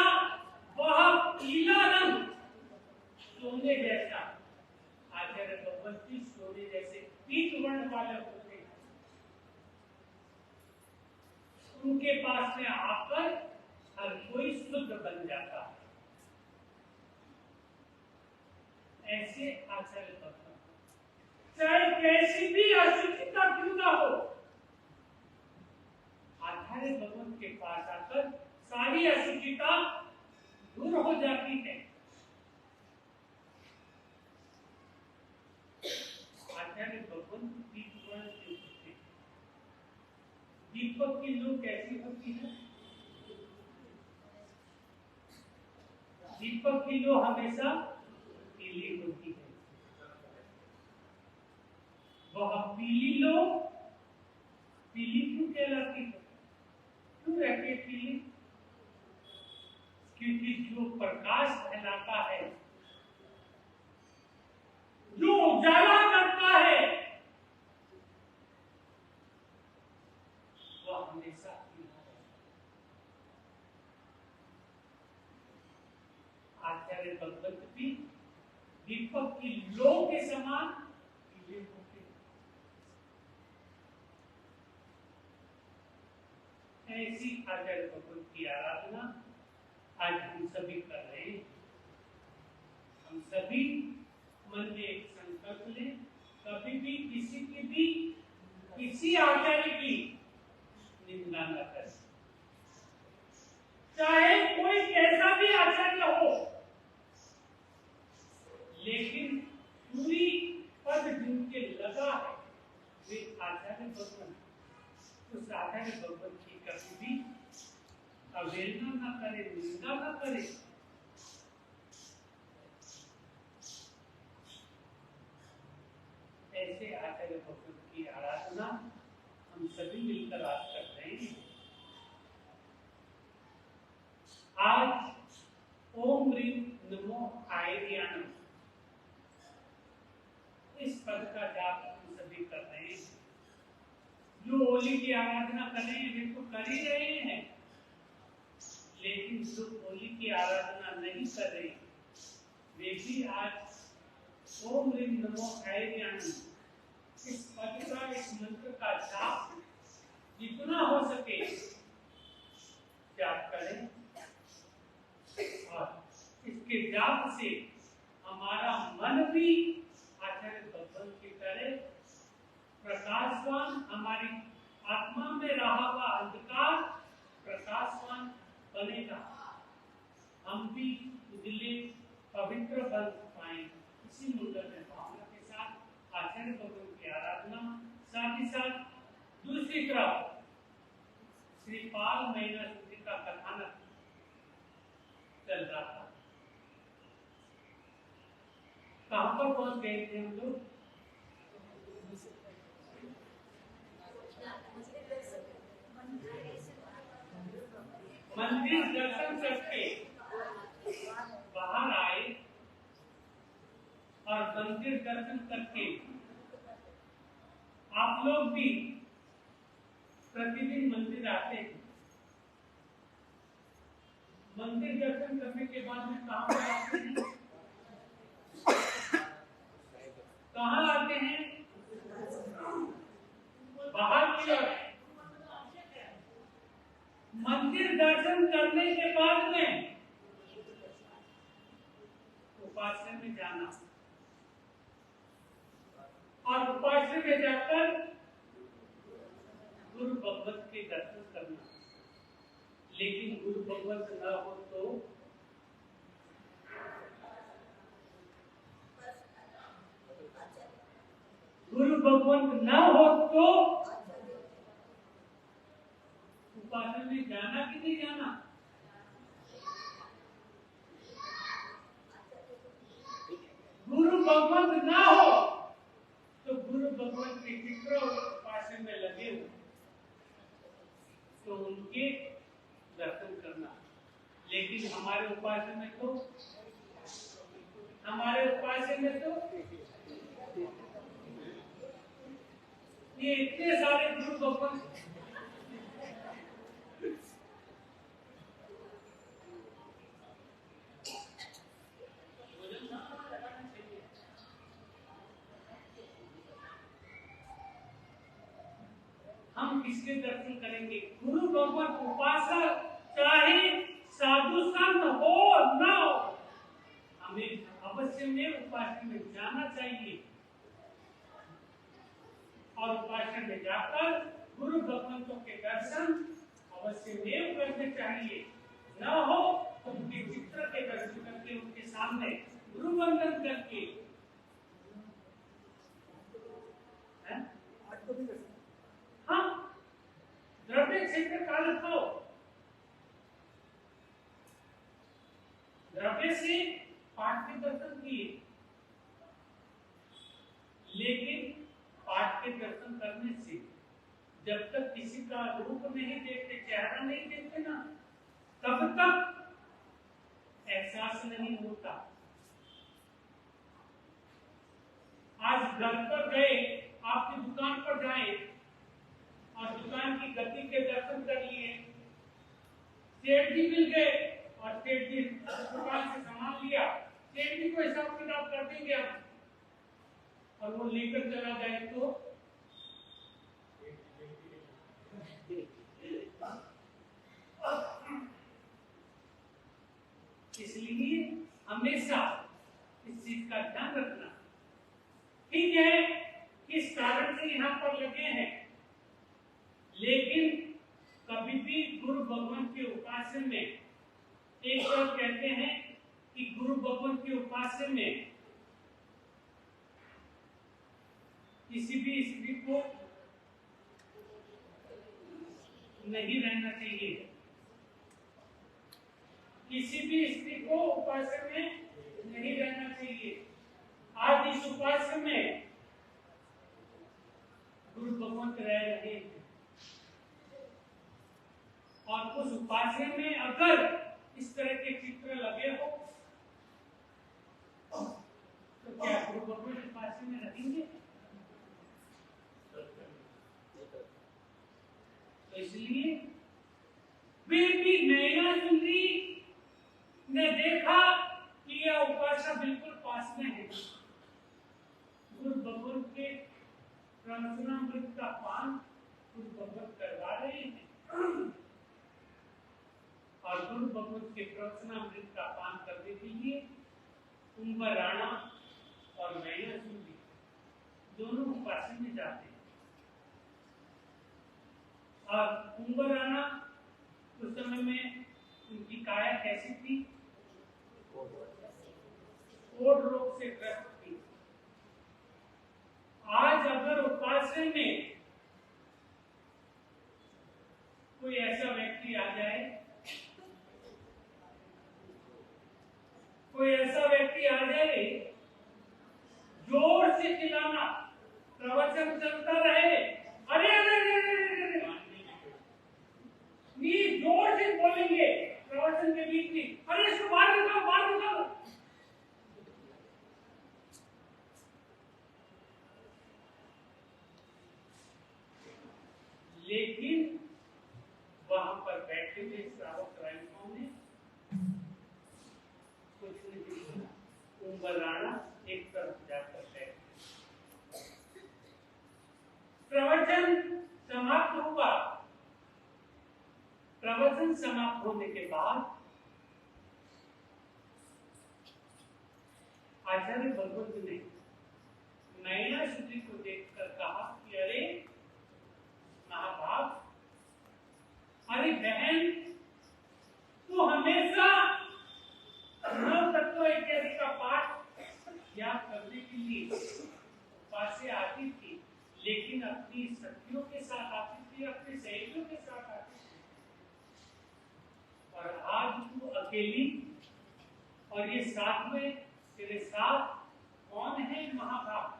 वह पीला रंग सोने जैसा, आचार्य भगवान की सोने जैसे पीत वर्ण वाले होते हैं। उनके पास में आकर हर कोई शुद्ध बन जाता है। ऐसे आचार्य भगवान, चाहे कैसी भी अशुचिता क्यों ना हो, आचार्य भगवान के पास आकर सारी अशुचिता दूर हो जाती है। आचार्य भगवान दीपक के होते हैं। दीपक की लू कैसी होती है? दीपक की लू हमेशा पीली होती है। वह पीली लो पीली क्यों कहलाती है? क्यों रहती है पीली? क्योंकि जो प्रकाश फैलाता है, जो उजाला करता है, वह हमेशा पीला है। आचार्य भगवत भी दीपक की लो के समान पीले होते हैं। ऐसी आचार्य भगवत की आराधना आज हम सभी कर रहे हैं। हम सभी मन में एक संकल्प लें, कभी भी किसी की भी किसी आचार्य की निंदा न करें, चाहे कोई कैसा भी आचार्य हो, लेकिन पूरी पद जिनके लगा है वे आचार्य भगवान, उस आचार्य भगवान की कभी भी अवहेलना न करे, निंदा न करे। ऐसे आचार्य भगवान की आराधना हम सभी मिलकर आज कर रहे हैं। आज ओम ह्रीं नमो आयर्याणम इस पद का जाप हम सभी कर रहे हैं। जो होली की आराधना कर रहे हैं वे तो कर ही रहे हैं, लेकिन जो होली की आराधना नहीं कर रहे वे भी आज ओम ह्रीं नमो आयर्याणम इस पद का, इस मंत्र का जाप जितना हो सके जाप करें। और इसके जाप से हमारा मन भी आचार्य भगवान की तरह प्रकाशवान, हमारी आत्मा में रहा हुआ अंधकार प्रकाशवान बनेगा। हम भी उजले पवित्र बन पाए। इसी मुद्दे में भावना के साथ आचार्य भगवान की आराधना, साथ ही साथ दूसरी तरफ श्री पाल महीना सूत्र का कथानक चल रहा था। कहां पर पहुंच गए थे हम लोग? मंदिर दर्शन करके बाहर आए और मंदिर दर्शन करके आप लोग भी प्रतिदिन मंदिर आते हैं। मंदिर दर्शन करने के बाद में कहां पर आते हैं? कहां आते हैं? बाहर की ओर। मंदिर दर्शन करने के बाद में उपासना में जाना और उपासना में जाकर गुरु भगवत के दर्शन करना। लेकिन गुरु भगवत न हो तो उपासना में जाना कि नहीं जाना? गुरु भगवत ना हो तो गुरु भगवत के चित्र उपासना में लगे हो तो उनके दर्शन करना। लेकिन हमारे उपासना में तो ये इतने सारे गुरु भगवान हम किसके दर्शन करेंगे? गुरु भगवत उपासक, चाहे साधु संत हो ना हो, हमें अवश्य में उपासना में जाना चाहिए और उपासना में जाकर गुरु भगवंतों के दर्शन अवश्य में करने चाहिए। न हो तो उनके चित्र के दर्शन करके उनके सामने गुरु वंदन करके हाँ द्रव्य क्षेत्र काल हो, द्रव्य से पाठ के दर्शन किए, लेकिन पाठ के दर्शन करने से जब तक किसी का रूप नहीं देखते, चेहरा नहीं देखते ना, तब तक एहसास नहीं होता। आज घर पर गए, आपकी दुकान पर जाए और दुकान की गति के दर्शन कर लिए, सेठ जी मिल गए और सेठ जी दुकान से सामान लिया, सेठ जी को हिसाब किताब कर देंगे हम, और वो लेकर चला जाए तो इसलिए हमेशा इस चीज का ध्यान रखना। ठीक है, किस कारण से यहाँ पर लगे हैं, लेकिन कभी भी गुरु भगवान के उपासना में, एक बार कहते हैं कि गुरु भगवान के उपासना में किसी भी स्त्री को नहीं रहना चाहिए, किसी भी स्त्री को उपासना में नहीं रहना चाहिए। आज इस उपासना में गुरु भगवान रह रहे हैं और उस उपासना में अगर इस तरह के चित्र लगे हो तो क्या गुरु भगवान उपासना में रहेंगे? तो इसलिए फिर भी नैना सुंदरी ने देखा कि यह उपासना बिल्कुल पास में है। गुरु भगवान के प्रवचनामृत का पान गुरु भगवान करवा रहे हैं और गुरु भगवान के प्रवचनामृत का पान करने के लिए कुंभ राणा और नैना सुंदरी दोनों उपासना में जाते हैं। और कुंभ राणा उस समय में उनकी काया कैसी थी? कोढ़ रोग से ग्रस्त थी। आज अगर उपासना में कोई ऐसा व्यक्ति आ जाए, कोई ऐसा व्यक्ति आ जाए, जोर से चिल्लाना, प्रवचन चलता रहे, अरे अरे अरे अरे जोर से बोलेंगे प्रवचन के बीच में, अरे इसको बाहर निकालो, बाहर निकालो। लेकिन वहां पर बैठे हुए श्रावक राइकों ने कुछ नहीं बोला। कुंभ राणा एक तरफ जाकर बैठे। प्रवचन समाप्त हुआ। प्रवचन समाप्त होने के बाद आचार्य भगवत ने नैना सुंदरी को देखकर कहा कि अरे महाभाग, अरे बहन, तू हमेशा नव तत्व इत्यादि का पाठ याद करने के लिए पास से आती थी, लेकिन अपनी सखियों के साथ आती थी, अपने सहेलियों के साथ आती थी, और आज तू अकेली, और ये साथ में तेरे साथ कौन है महाभाग?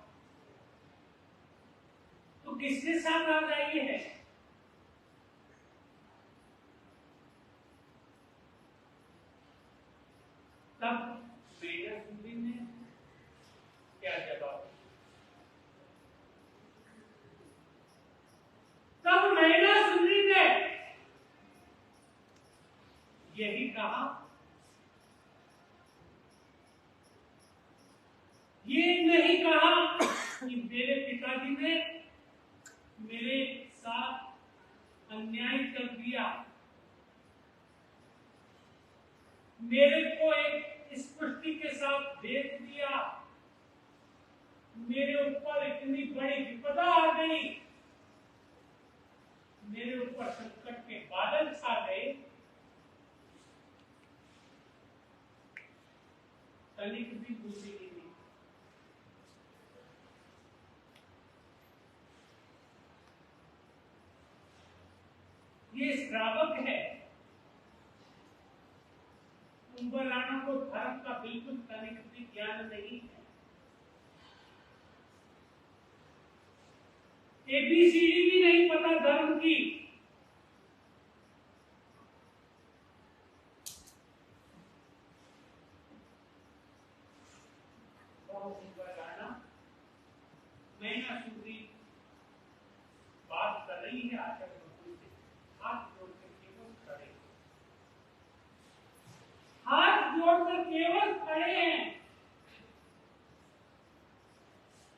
तो किसके साथ आ रही है? तब नैना सुंदरी ने क्या जवाब? तब नैना सुंदरी ने यही कहा, ये नहीं कहा कि मेरे पिताजी ने मेरे साथ अन्याय कर दिया, मेरे को एक स्पष्टि के साथ भेज दिया, मेरे ऊपर इतनी बड़ी विपदा आ गई, मेरे ऊपर संकट के बादल छा गए, तनिक भी बुद्धि नहीं। ये श्रावक है। कुंभ राणा को धर्म का बिल्कुल तनिक भी ज्ञान नहीं है। एबीसीडी भी नहीं पता धर्म की। मैना सुधी बात कर रही है आचार्य बबलू से, हाथ जोड़कर केवल खड़े, हाथ जोड़कर केवल खड़े हैं।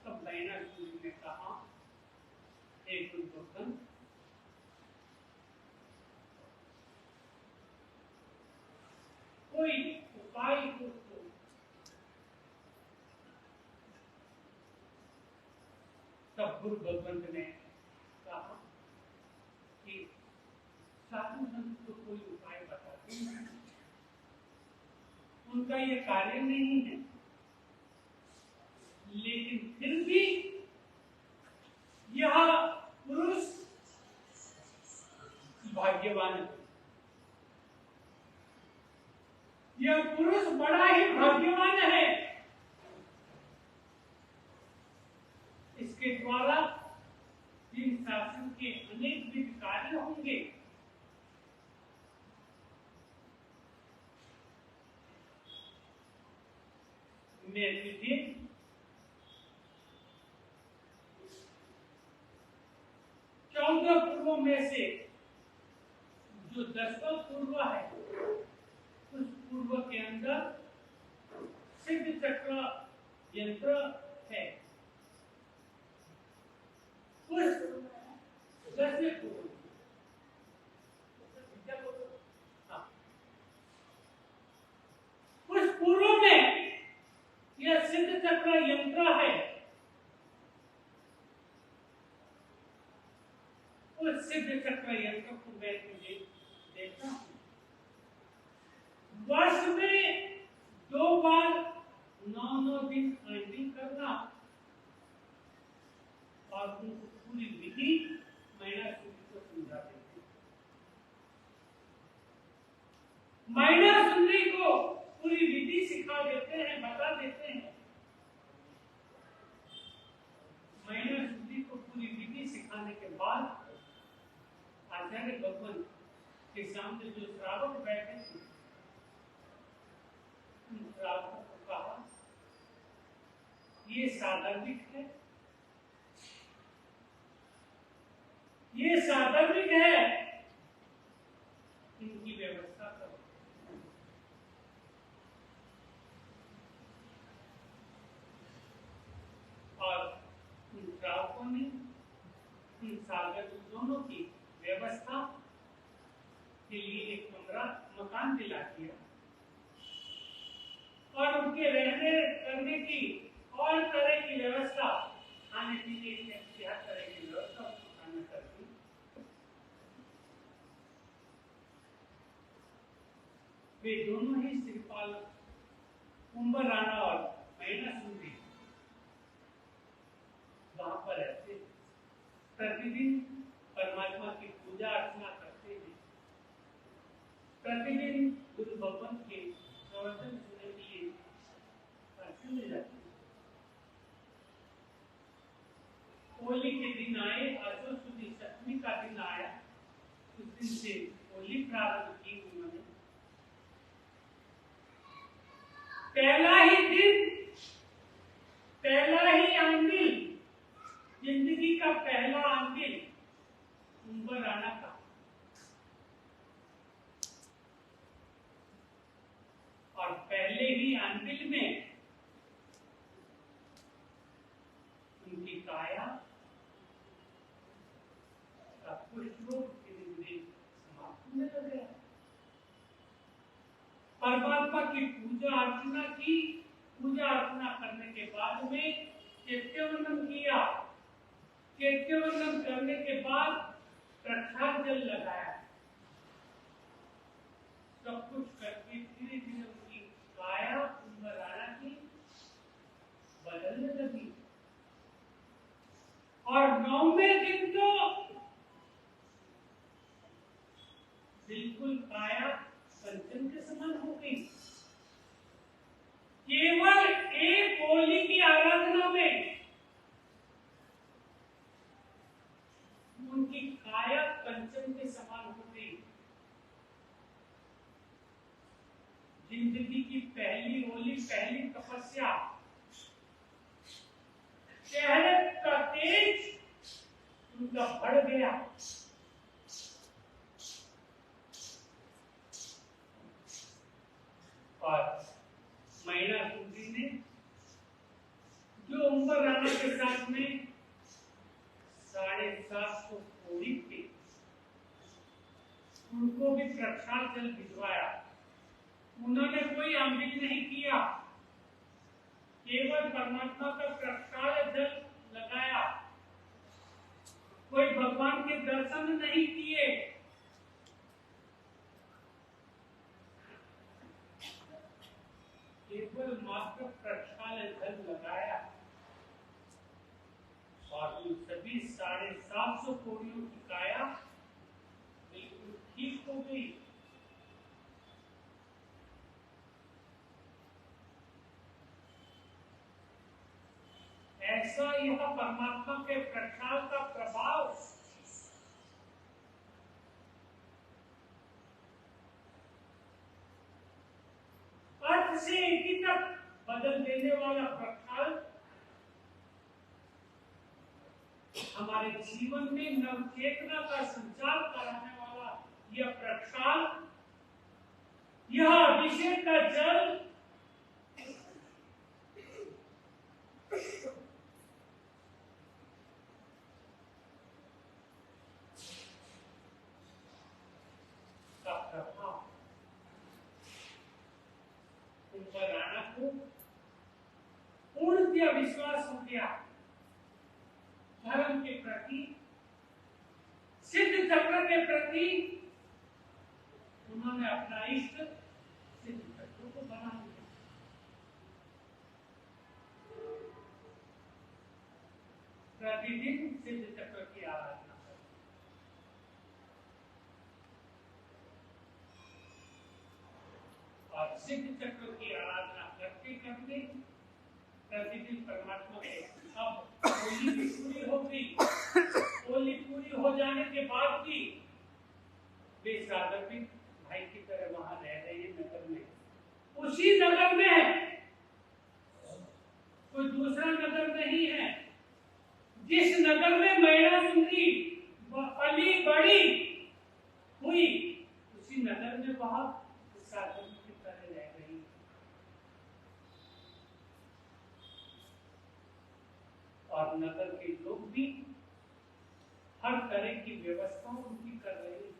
तब मैना सुधी ने कहा, एक दुर्योधन, कोई उपाय हो तो। तब गुरु भगवंत ने कहा कि साधु संत को कोई उपाय बताते हैं, उनका ये कार्य नहीं है, लेकिन फिर भी यह पुरुष भाग्यवान है। यह पुरुष बड़ा ही भाग्यवान है। इसके द्वारा जिन शासन के अनेक विध कार्य होंगे, मैं तुझे 14 पूर्वों में से जो 10वां पूर्व है, उस पूर्व के अंदर सिद्ध चक्र यंत्र है। उस 10वें पूर्व, हाँ, उस पूर्व में यह सिद्ध चक्र यंत्र है। उस सिद्ध चक्र यंत्र को मैं तुझे देता हूं। वर्ष में 2 बार 9 दिन आंटी करना और उनको पूरी विधि मैना सुंदरी को समझा देते। मैना सुंदरी को पूरी विधि सिखा देते हैं, बता देते हैं। मैना सुंदरी को पूरी विधि सिखाने के बाद आचार्य भगवान के सामने जो श्रावक बैठे थे, उन श्रावकों को कहा, ये साधर्मिक है, ये साधर्मिक है, इनकी व्यवस्था करो। और उन श्रावकों ने उन साधर्मिक दोनों की व्यवस्था के लिए एक कमरा मकान दिला दिया और उनके रहने करने की और तरह की व्यवस्था, खाने पीने की हर तरह की व्यवस्था उस मकान में कर दी। वे दोनों ही श्रीपाल कुंभ राणा और मैना सुंदरी वहां पर रहते, प्रतिदिन परमात्मा की पूजा अर्चना करते हैं, प्रतिदिन गुरु भगवान के प्रवचन सुनने के लिए में जाते हैं। होली के दिन आए, असुर सुदी सप्तमी का दिन आया, उस दिन से होली प्रारंभ की उन्होंने। पहला ही दिन, पहला ही आंबिल, जिंदगी का पहला आंबिल कुंभ राणा का। और पहले ही आंबिल में उनकी काया का पुष्प रूप में लग गया। परमात्मा की पूजा अर्चना की, पूजा अर्चना करने के बाद में चैत्यवंदन किया, चैत्यवंदन करने के बाद प्रसाद जल लगाया, सब कुछ करके धीरे धीरे उनकी काया उम्मराना की बदलने लगी और 9वें दिन तो बिल्कुल काया पंचम के समान हो गई। केवल एक होली की आराधना में उनकी काया पंचम के समान हो गई। जिंदगी की पहली होली, पहली तपस्या, चेहरे का तेज उनका बढ़ गया। और महिला सुंदरी ने जो उम्र राणा के साथ में 750 कोड़ी थे, उनको भी प्रसाद जल भिजवाया। उन्होंने कोई अमृत नहीं किया, केवल परमात्मा का प्रसाद जल लगाया, कोई भगवान के दर्शन नहीं किए। केवल मात्र प्रसाद जल लगाया और उन सभी 750 कोड़ियों की काया बिल्कुल ठीक हो गई। ऐसा यह परमात्मा के प्रसाद का प्रभाव अर्थ से इति तक बदल देने वाला प्रसाद हमारे जीवन में नव चेतना का संचार कराने वाला यह प्रसाद, यह अभिषेक का जल का प्रभाव उन पर राणा को पूर्णतः विश्वास हो गया। धर्म के प्रति, सिद्ध चक्र के प्रति उन्होंने अपना इष्ट सिद्ध चक्र को बना लिया। प्रतिदिन सिद्ध चक्र की आराधना करें। और सिद्ध चक्र की आराधना करते करते प्रतिदिन परमात्मा के अब होली भी पूरी हो गई। होली पूरी हो जाने के बाद भी वे साधक भी भाई की तरह वहां रह रहे हैं नगर में। उसी नगर में, कोई दूसरा नगर नहीं है। जिस नगर में महिला सुंदरी पली बड़ी हुई, उसी नगर में वहां साधक की तरह रह रही। और नगर के लोग भी हर तरह की व्यवस्था उनकी कर रहे हैं।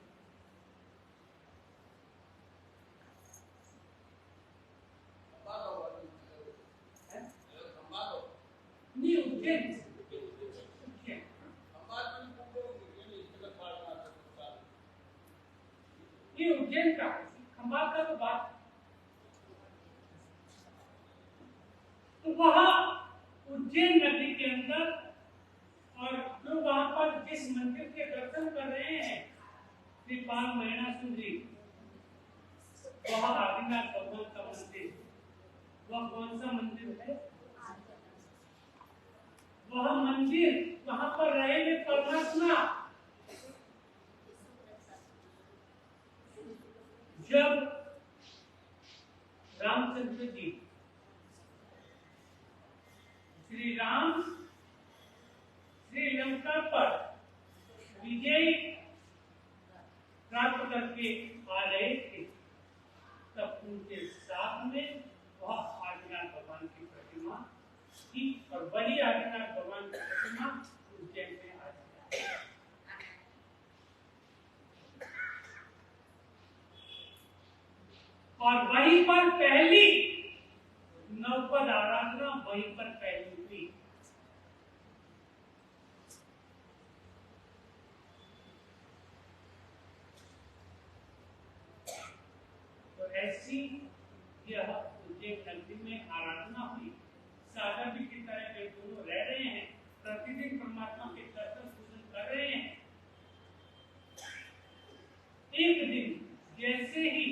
नहीं, उज्जैन उज्जैन का खंबात का तो बात, तो वहां उज्जैन नगरी के अंदर और जो वहां पर जिस मंदिर के दर्शन कर रहे हैं श्री पाल महिला सुंदरी, वह आदिनाथ भगवान का मंदिर, वह कौन सा मंदिर है? वह मंदिर, वहां पर रहेंगे परमात्मा। जब रामचंद्र जी, श्री राम श्रीलंका पर विजय प्राप्त करके आ रहे थे, तब उनके साथ में वह आदिनाथ भगवान की प्रतिमा थी और वही आदिनाथ भगवान की प्रतिमा उज्जैन में आ गया। और वहीं पर पहली नवपद आराधना वहीं पर पहली हुई। तो ऐसी यह उज्जैन नगरी में आराधना हुई। सागर भी की तरह वे दोनों रह रहे हैं, प्रतिदिन परमात्मा के दर्शन पूजन कर रहे हैं। एक दिन जैसे ही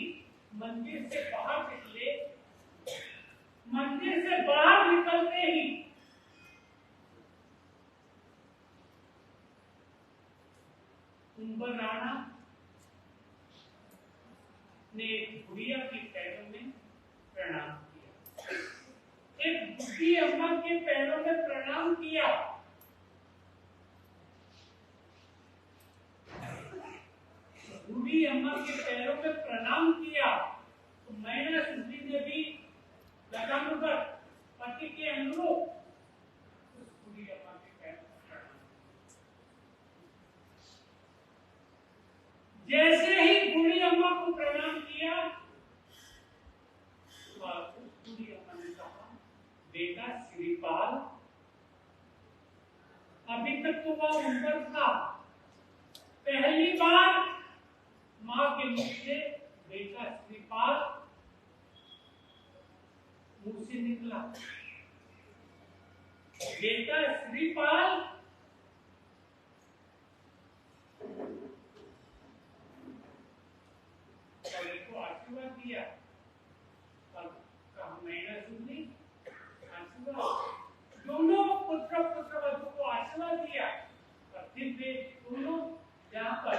मंदिर से बाहर निकले, मंदिर से बाहर निकलते ही कुंभर राणा ने एक बुढ़िया के पैरों में प्रणाम किया। एक बुढ़ी अम्मा के पैरों में प्रणाम किया। बूढ़ी अम्मा के पैरों में प्रणाम किया। तो मैना सुंदरी ने भी लगानुगर पति के अनुरूप उस बूढ़ी अम्मा के पैरों में प्रणाम किया। जैसे ही बूढ़ी अम्मा को प्रणाम किया, उस बूढ़ी अम्मा ने कहा, बेटा श्रीपाल, अभी तक तो वह उम्र था, पहली बार मां के मुख से बेटा श्रीपाल मुंह से निकला। बेटा श्रीपाल को आशीर्वाद दिया और कहा, मैंने सुन ली आशीर्वाद। दोनों पुत्र पुत्रवधू को आशीर्वाद दिया और फिर वे दोनों जहां पर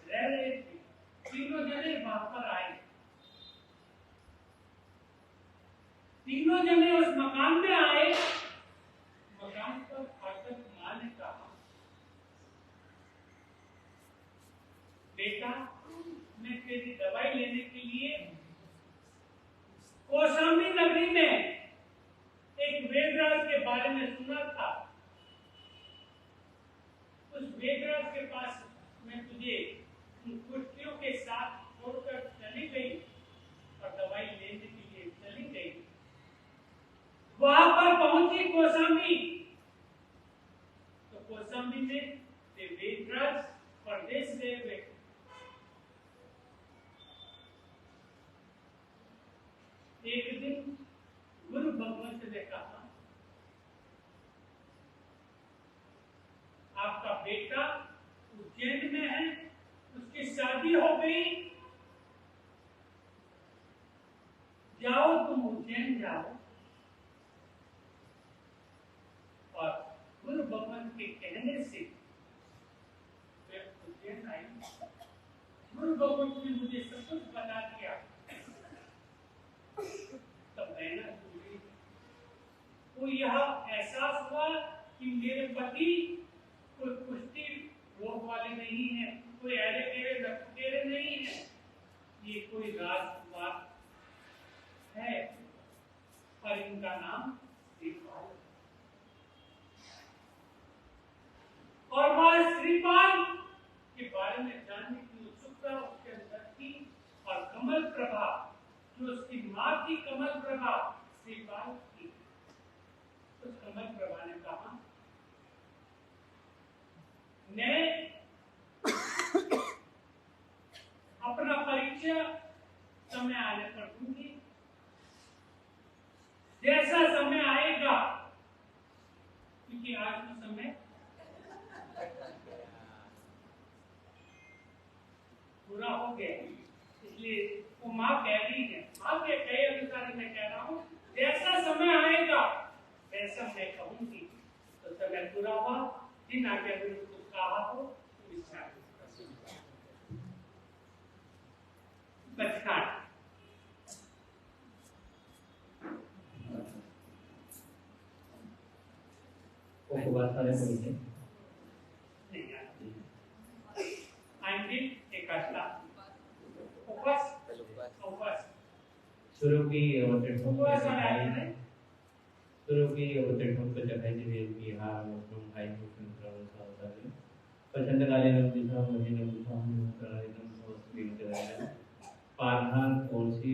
रह रहे थे, तीनों जने वहां पर आए। तीनों जने उस मकान में आए। मकान पर आकर मां ने कहा, बेटा मैं तेरी दवाई लेने के लिए कौशाम्बी नगरी में एक वेदराज के बारे में सुना था। उस वेदराज के पास मैं तुझे उन कुर्सियों के साथ छोड़कर चली गई और दवाई लेने के लिए चली गई। वहां पर पहुंची कौशाम्बी, तो कौशाम्बी में वेदराज परदेश गए हुए। एक दिन गुरु भगवंत ने कहा, आपका बेटा उज्जैन में है, उसकी शादी हो गई, जाओ तुम उज्जैन जाओ। और गुरु भगवंत के कहने से मैं उज्जैन आई। गुरु भगवंत ने मुझे सब कुछ बता दिया। तब मैंने को यह एहसास हुआ कि मेरे पति कोई कुश्ती रोग वाले नहीं है, कोई ऐरे केरे नकुटेरे नहीं है, ये कोई राजकुमार है और इनका नाम श्रीपाल। और वह श्रीपाल के बारे में जानने की उत्सुकता उसके अंदर थी। और कमल प्रभा, जो उसकी मां की कमल प्रभा श्रीपाल की, उस कमल प्रभा ने कहा, मैं अपना परिचय समय आने पर दूंगी। जैसा समय आएगा, क्योंकि आज का समय पूरा हो गया, इसलिए वो माँ कह रही है, माँ के कहे अनुसार मैं कह रहा हूँ, जैसा समय आएगा वैसा मैं कहूंगी। तो समय पूरा हुआ, दिन आगे अगर कुछ कहा हो तो विचार बचकान। वो बात सारे बोलते शुरू की अवतरण को जगाई देवी हार मुस्लिम भाई मुस्लिम प्रभु सावधान पसंद काले नंदी सा मुझे नंदी सा हम कराए नंदी सा स्क्रीन कराए पारहान कौन सी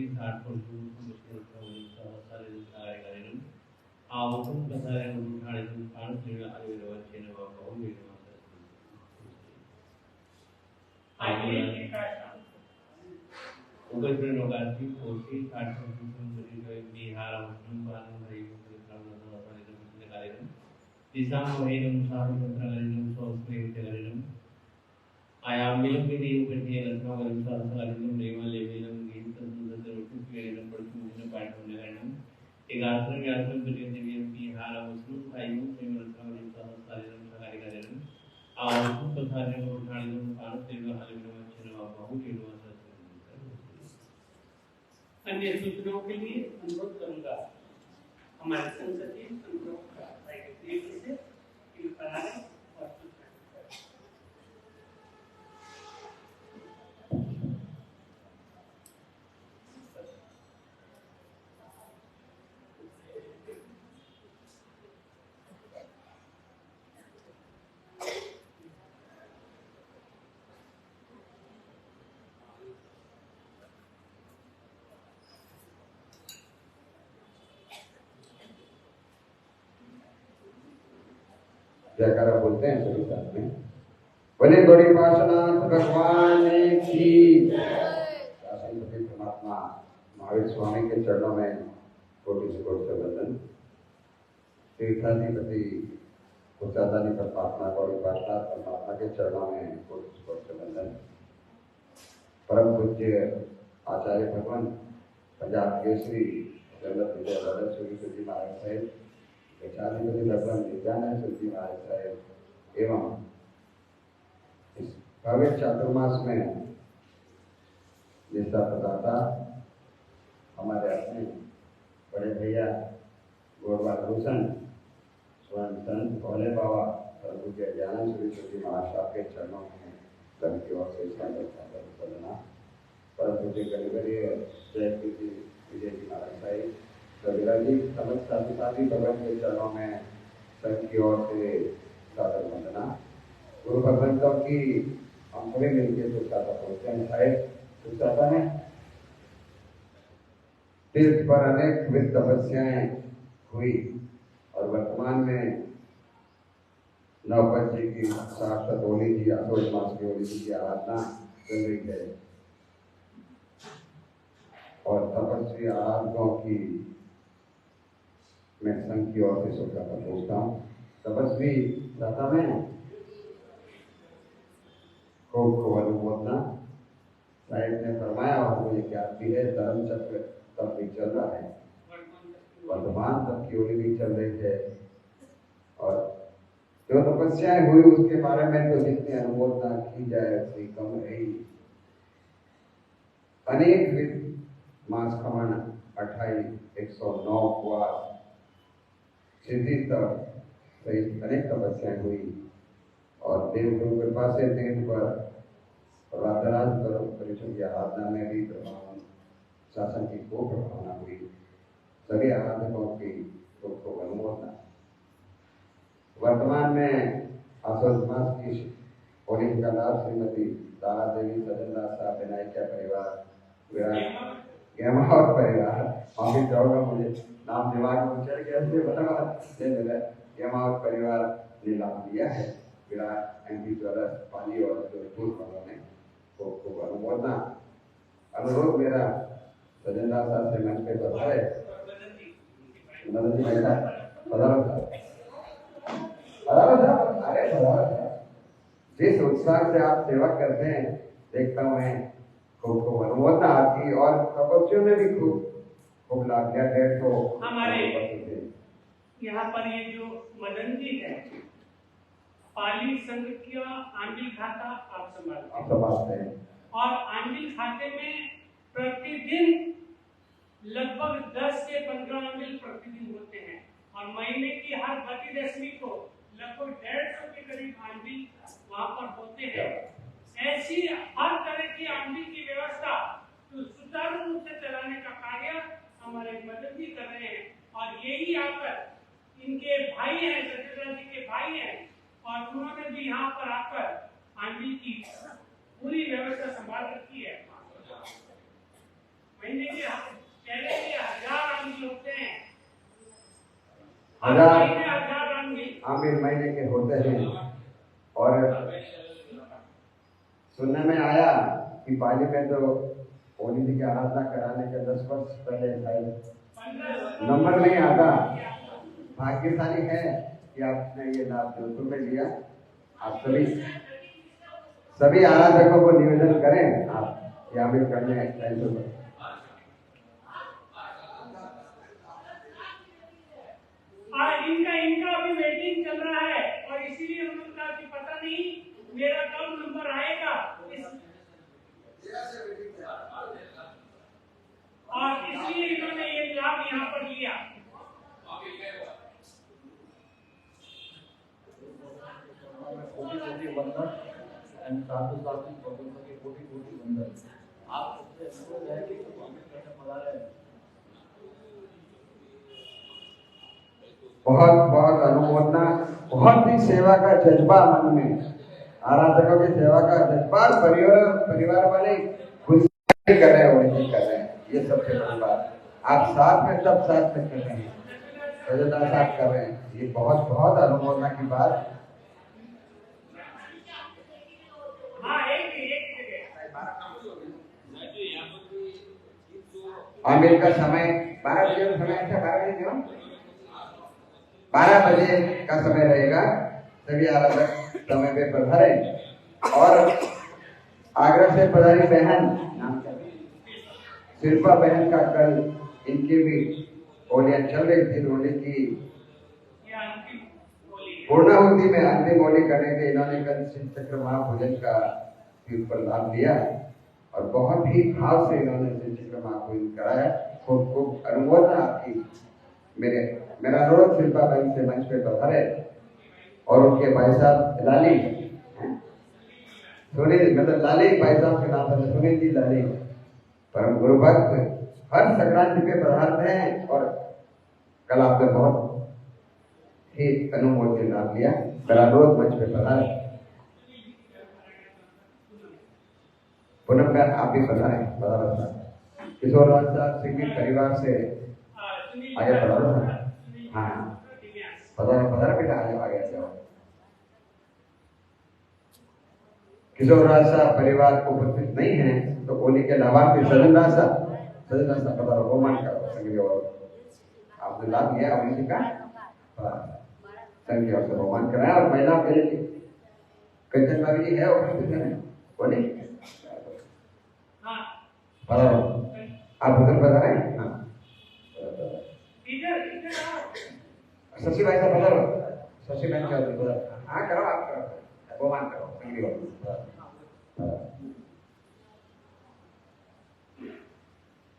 उपस्थित नौकार्थी कोशी बिहार कार्यक्रम दिशा वहीनम साधुमंत्रालयम स्वस्मेवितकरणम आयामिलम विधि उपधि रत्नवरम साधुकारिणम रेवा लेवेलम गीत तंत्रदरुपवेलम पड़तुम पाठवनरणम एगात्रम यात्रम पर्यंतवियम बिहार मुस्लिम आयु प्रेमरत्नवरम साधुकारिणम सकारिकरणम आवसु पथारम उठाणिम पाणतेव हालिम वचनवा बहु अन्य सूचनाओं के लिए अनुरोध करूंगा हमारे संसदीय संघों का से कराने और जयकारा बोलते हैं सभी साथ में। बोले गौरी पार्श्वनाथ भगवान की शासनपति परमात्मा महावीर स्वामी के चरणों में कोटि से कोटि वंदन। तीर्थाधिपति कुचादानी परमात्मा गौरी पार्श्वनाथ परमात्मा के चरणों में कोटि से कोटि वंदन। परम पूज्य आचार्य भगवान पंजाब केसरी जगत विजय वर्धन सूर्य जी महाराज साहिब विचाराधिपति भगवान नित्यानंद सूर्य जी महाराज साहिब एवं इस पवित्र चातुर्मास में जिसका प्रदाता हमारे अपने बड़े भैया गौरवाल भूषण स्वयं संत भोले बाबा परम पूज्य ज्ञानंद सूर्य जी महाराज साहब के चरणों में सभी की ओर से सदना परम पूज्य गणगणीय जयपुर जी विजय जी महाराज साहिब कबीरा जी समस्त साथी भगवान के चरणों में संघ की ओर से सादर वंदना। गुरु भगवंतों की हम सभी मिलकर सुखाता पहुँचते हैं। शायद सुखाता है तीर्थ पर अनेक विध तपस्याएं हुई और वर्तमान में नवपत जी की साक्षात होली जी आशोज मास की होली जी की आराधना चल रही है और तपस्वी आराधकों की मैं संघ की ओर से सुखाता पहुँचता हूँ। तपस्वी दाता में खूब अनुमोदना साहिब ने फरमाया और मुझे ज्ञात भी है। धर्म चक्र तब भी चल रहा है, वर्तमान तब की होली भी चल रही है और जो तपस्याएं हुई उसके बारे में तो जितनी अनुमोदना की जाए उतनी कम रही। अनेक विध मास खमन 28 109 उपवास सिद्धि तक सहित अनेक तपस्याएं हुई और देवगुरु कृपा से दिन पर राधराज परिषद की आराधना में भी प्रभाव शासन की खूब प्रभावना हुई। सभी आराधकों की खूब अनुमोदना। वर्तमान में आशोज मास की होली का लाभ श्रीमती दारा देवी सजनदास साहब विनायक परिवार विराट गेमा और परिवार अभी जाऊंगा मुझे नाम दिमाग में चल गया गेमा और परिवार ने लाभ दिया है। विराट एमपी ज्वेलर्स पाली और जोधपुर वालों ने खूब अनुमोदना। अनुरोध मेरा सजनदास साहब से मंच पे बताए मदन जी महिला अरे जिस उत्साह से आप सेवा करते हैं देखता हूँ मैं खूब अनुमोदना आपकी और तपस्वियों ने भी खूब लाभ लिया है। तो हमारे यहाँ पर ये जो मदन जी है पाली संघ का आंबिल खाता आप संभालते हैं और आंबिल खाते में प्रतिदिन लगभग 10 से 15 आंबिल प्रतिदिन होते हैं और महीने की हर 32वीं को लगभग 150 के करीब आंबिल वहाँ पर होते हैं। ऐसी हर तरह की आंबिल की व्यवस्था तो सुचारू रूप से चलाने का कार्य हमारे मदन जी कर रहे हैं और यही आकर इनके भाई हैं सत्यनारायण जी के भाई हैं और उन्होंने भी यहाँ पर आकर आंबिल की पूरी व्यवस्था संभाल रखी है। महीने के पहले 1000 आंबिल होते हैं, हर महीने 1000 आंबिल महीने के होते हैं और सुनने में आया कि पाली में तो होली जी की आराधना कराने के 10 वर्ष पहले शायद नंबर नहीं आता। भाग्यशाली है कि आपने ये लाभ जोधपुर में लिया। आप सभी आराधकों को निवेदन करें आप यहाँ भी करने टेंशन। इनका अभी वेटिंग चल रहा है और इसीलिए उन्होंने कहा कि पता नहीं मेरा कब नंबर आएगा, और इसलिए इन्होंने ये लाभ यहाँ पर लिया। कोटि वंदन एंड साधु साधु भगवान के कोटि वंदन। आप सबसे अनुरोध है कि पढ़ा रहे हैं। बहुत बहुत अनुमोदना, बहुत ही सेवा का जज्बा मन में, आराधकों की सेवा का जज्बा, परिवार वाले कर रहे हैं, ये सबसे बड़ी बात। आप साथ में सब साथ में कर रहे हैं, साथ कर रहे हैं, ये बहुत बहुत अनुमोदना की बात। आमिर का समय 12 बजे का समय अच्छा 12 बजे क्यों 12 बजे का समय रहेगा। सभी आराधक समय पे पधारे। और आगरा से पधारी बहन शिल्पा बहन का कल इनकी भी होलियां चल रही थी। होली की पूर्णाहुति में अंतिम होली करने के इन्होंने कल शिव चक्र महाभोजन का ऊपर लाभ लिया और बहुत ही भाव से इन्होंने शिव चक्र महाभोजन कराया। खूब अनुमोदना आपकी। मेरा अनुरोध शिल्पा बहन से मंच पे पधारे और उनके भाई साहब लाली सुनील, मतलब लाली भाई साहब के नाम से सुनील जी लाली परम गुरु भक्त हर संक्रांति पे पधारते हैं और कल आपने बहुत ही अनुमोदन लाभ लिया। मेरा अनुरोध मंच पे पधारे। पुनः आप भी पधारे। किशोर राज साहब सिंह परिवार से आगे पधारो। हाँ पधारो बेटा, आगे जाओ। किशोर राज साहब परिवार को उपस्थित नहीं है तो होली के लाभार्थी सजन राज साहब पधारो, रोमान करो संघ और आपने लाभ लिया होली का संघ और रोमान कराया। और महिला के लिए कंचन भाभी जी है उपस्थित है बोली पधारो, आप उधर पधारे। हाँ शशि भाई साहब पधारो, शशि बहन क्या उधर। हाँ करो, आप करो, रोमान करो संघ और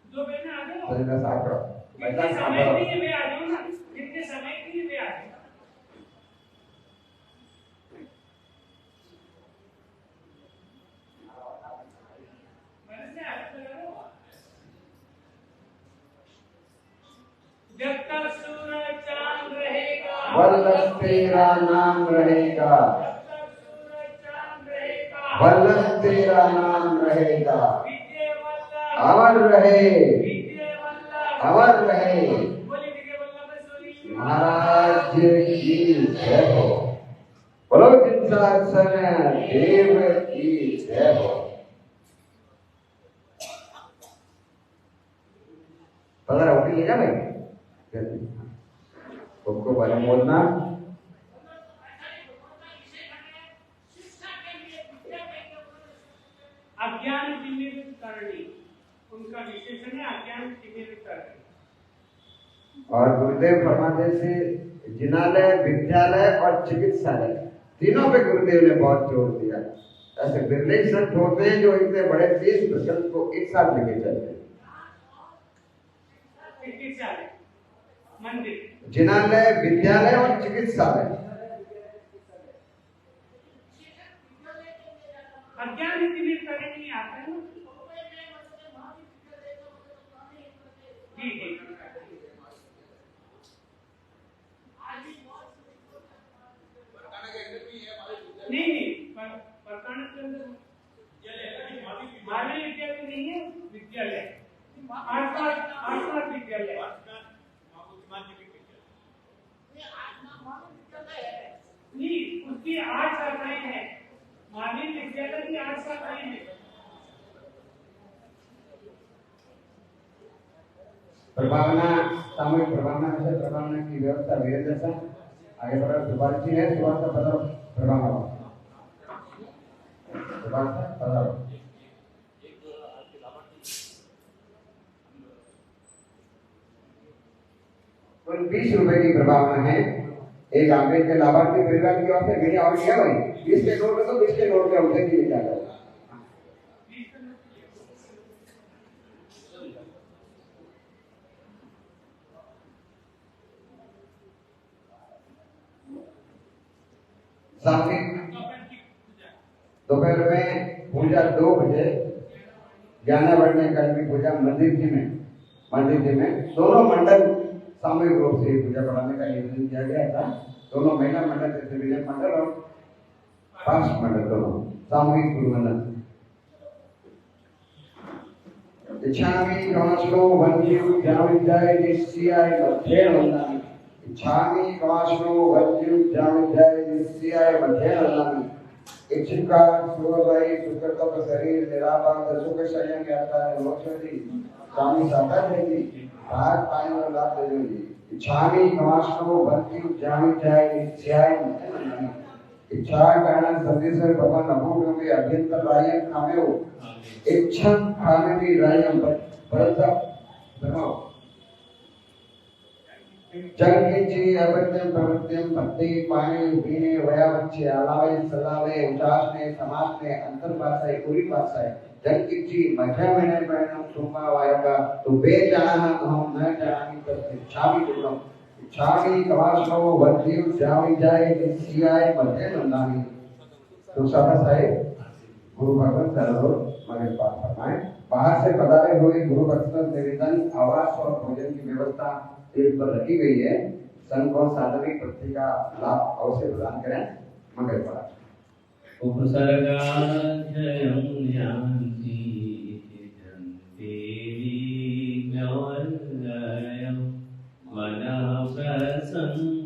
जो बहने आ जाओ, सजन साहब करो जितने समय के लिए वे आ जाओ ना, जितने समय के लिए वे आ जाओ। जब तक सूरज चांद रहेगा, वल्लभ तेरा नाम रहेगा, जब तक सूरज चांद रहेगा, वल्लभ तेरा नाम रहेगा। विजय वल्लभ, अमर रहे, विजय वल्लभ, अमर रहे। बोले विजय वल्लभ महाराज की जय हो। बोलो जिनसासन देव की जय हो। पता उठी ले जा भाई सबको अनुमोदना। अज्ञान तिमिर करणी, उनका विशेषण है अज्ञान तिमिर करणी। और गुरुदेव फरमाते से जिनालय, विद्यालय और चिकित्सालय तीनों पे गुरुदेव ने बहुत जोर दिया। ऐसे बिरले संत होते हैं जो इतने बड़े 30 प्रसंग को एक साथ लेके चलते हैं। चिकित्सालय, मंदिर, जिनालय, विद्यालय और चिकित्सालय। अज्ञान तिमिर करणी आता है ना। जी जी नहीं परकाना के अंदर मानवीय विद्यालय नहीं है, विद्यालय आसपास विद्यालय नहीं, उसकी 8 शाखाएं हैं। मानवीय विद्यालय की 8 शाखाएं हैं। प्रभावना सामूहिक प्रभावना है, प्रभावना की व्यवस्था वीरेंद्र सर आगे बढ़ो। सुभाष जी है, सुभाष का पधारो। प्रभावना सुभाष सर पधारो। कुल 20 रुपए की प्रभावना है। एक आंबेड के लाभार्थी परिवार की ओर से मैंने और किया भाई 20 के नोट तो 20 के नोट के उठे दिए जाएगा। सामूहिक दोपहर में पूजा 2 बजे ज्ञान बढ़ने कल की पूजा मंदिर जी में दोनों मंडल सामूहिक रूप से पूजा बढ़ाने का निवेदन किया गया था। दोनों महिला मंडल जैसे विजय मंडल और पार्ष मंडल दोनों सामूहिक गुरु वंदन। इच्छामि कामश्लो वंद्यु जाविद्याय निश्चयाय मध्य वंदनामि। इच्छामि कामश्लो वंद्यु जाविद्याय निश्चयाय मध्य वंदनामि। इच्छिका सुखदायी सुखतप शरीर निरापाद सुख शयन ज्ञाता मोक्षदी स्वामी साता देवी भाग पाने वाला लाभ दे देगी। इच्छामि कामश्लो वंद्यु जाविद्याय निश्चयाय मध्य वंदनामि। इच्छा कारण संदेशर भगवान अभूत में अभ्यंतर रायम खामेओ इच्छा खाने भी रायम परंतु देखो जग के जी अवत्यम प्रवृत्तिम भक्ति पानी पीने वयावच्चे अलावे सलावे उचासने समासने अंतर्भाषाए पूरी भाषाए जग की जी मध्य महीने परिणाम सुमा वायका तो बेजाना हम न जानी तो इच्छा भी जुड़ो इच्छामी कवासो वंद्यु जावी जाए निश्चयाय मध्य वंदनामि। तो सब साहेब गुरु भगवत सरो मगे पाठ फरमाए। बाहर से पधारे हुए गुरु भक्त निवेदन आवास और भोजन की व्यवस्था तेज पर रखी गई है। संघ और साधविक वृत्ति का लाभ अवश्य प्रदान करें। मंगल पाठ उपसर्गाध्ययं यान्ति जन्तेरी ज्ञानलयं मनः प्रसन्न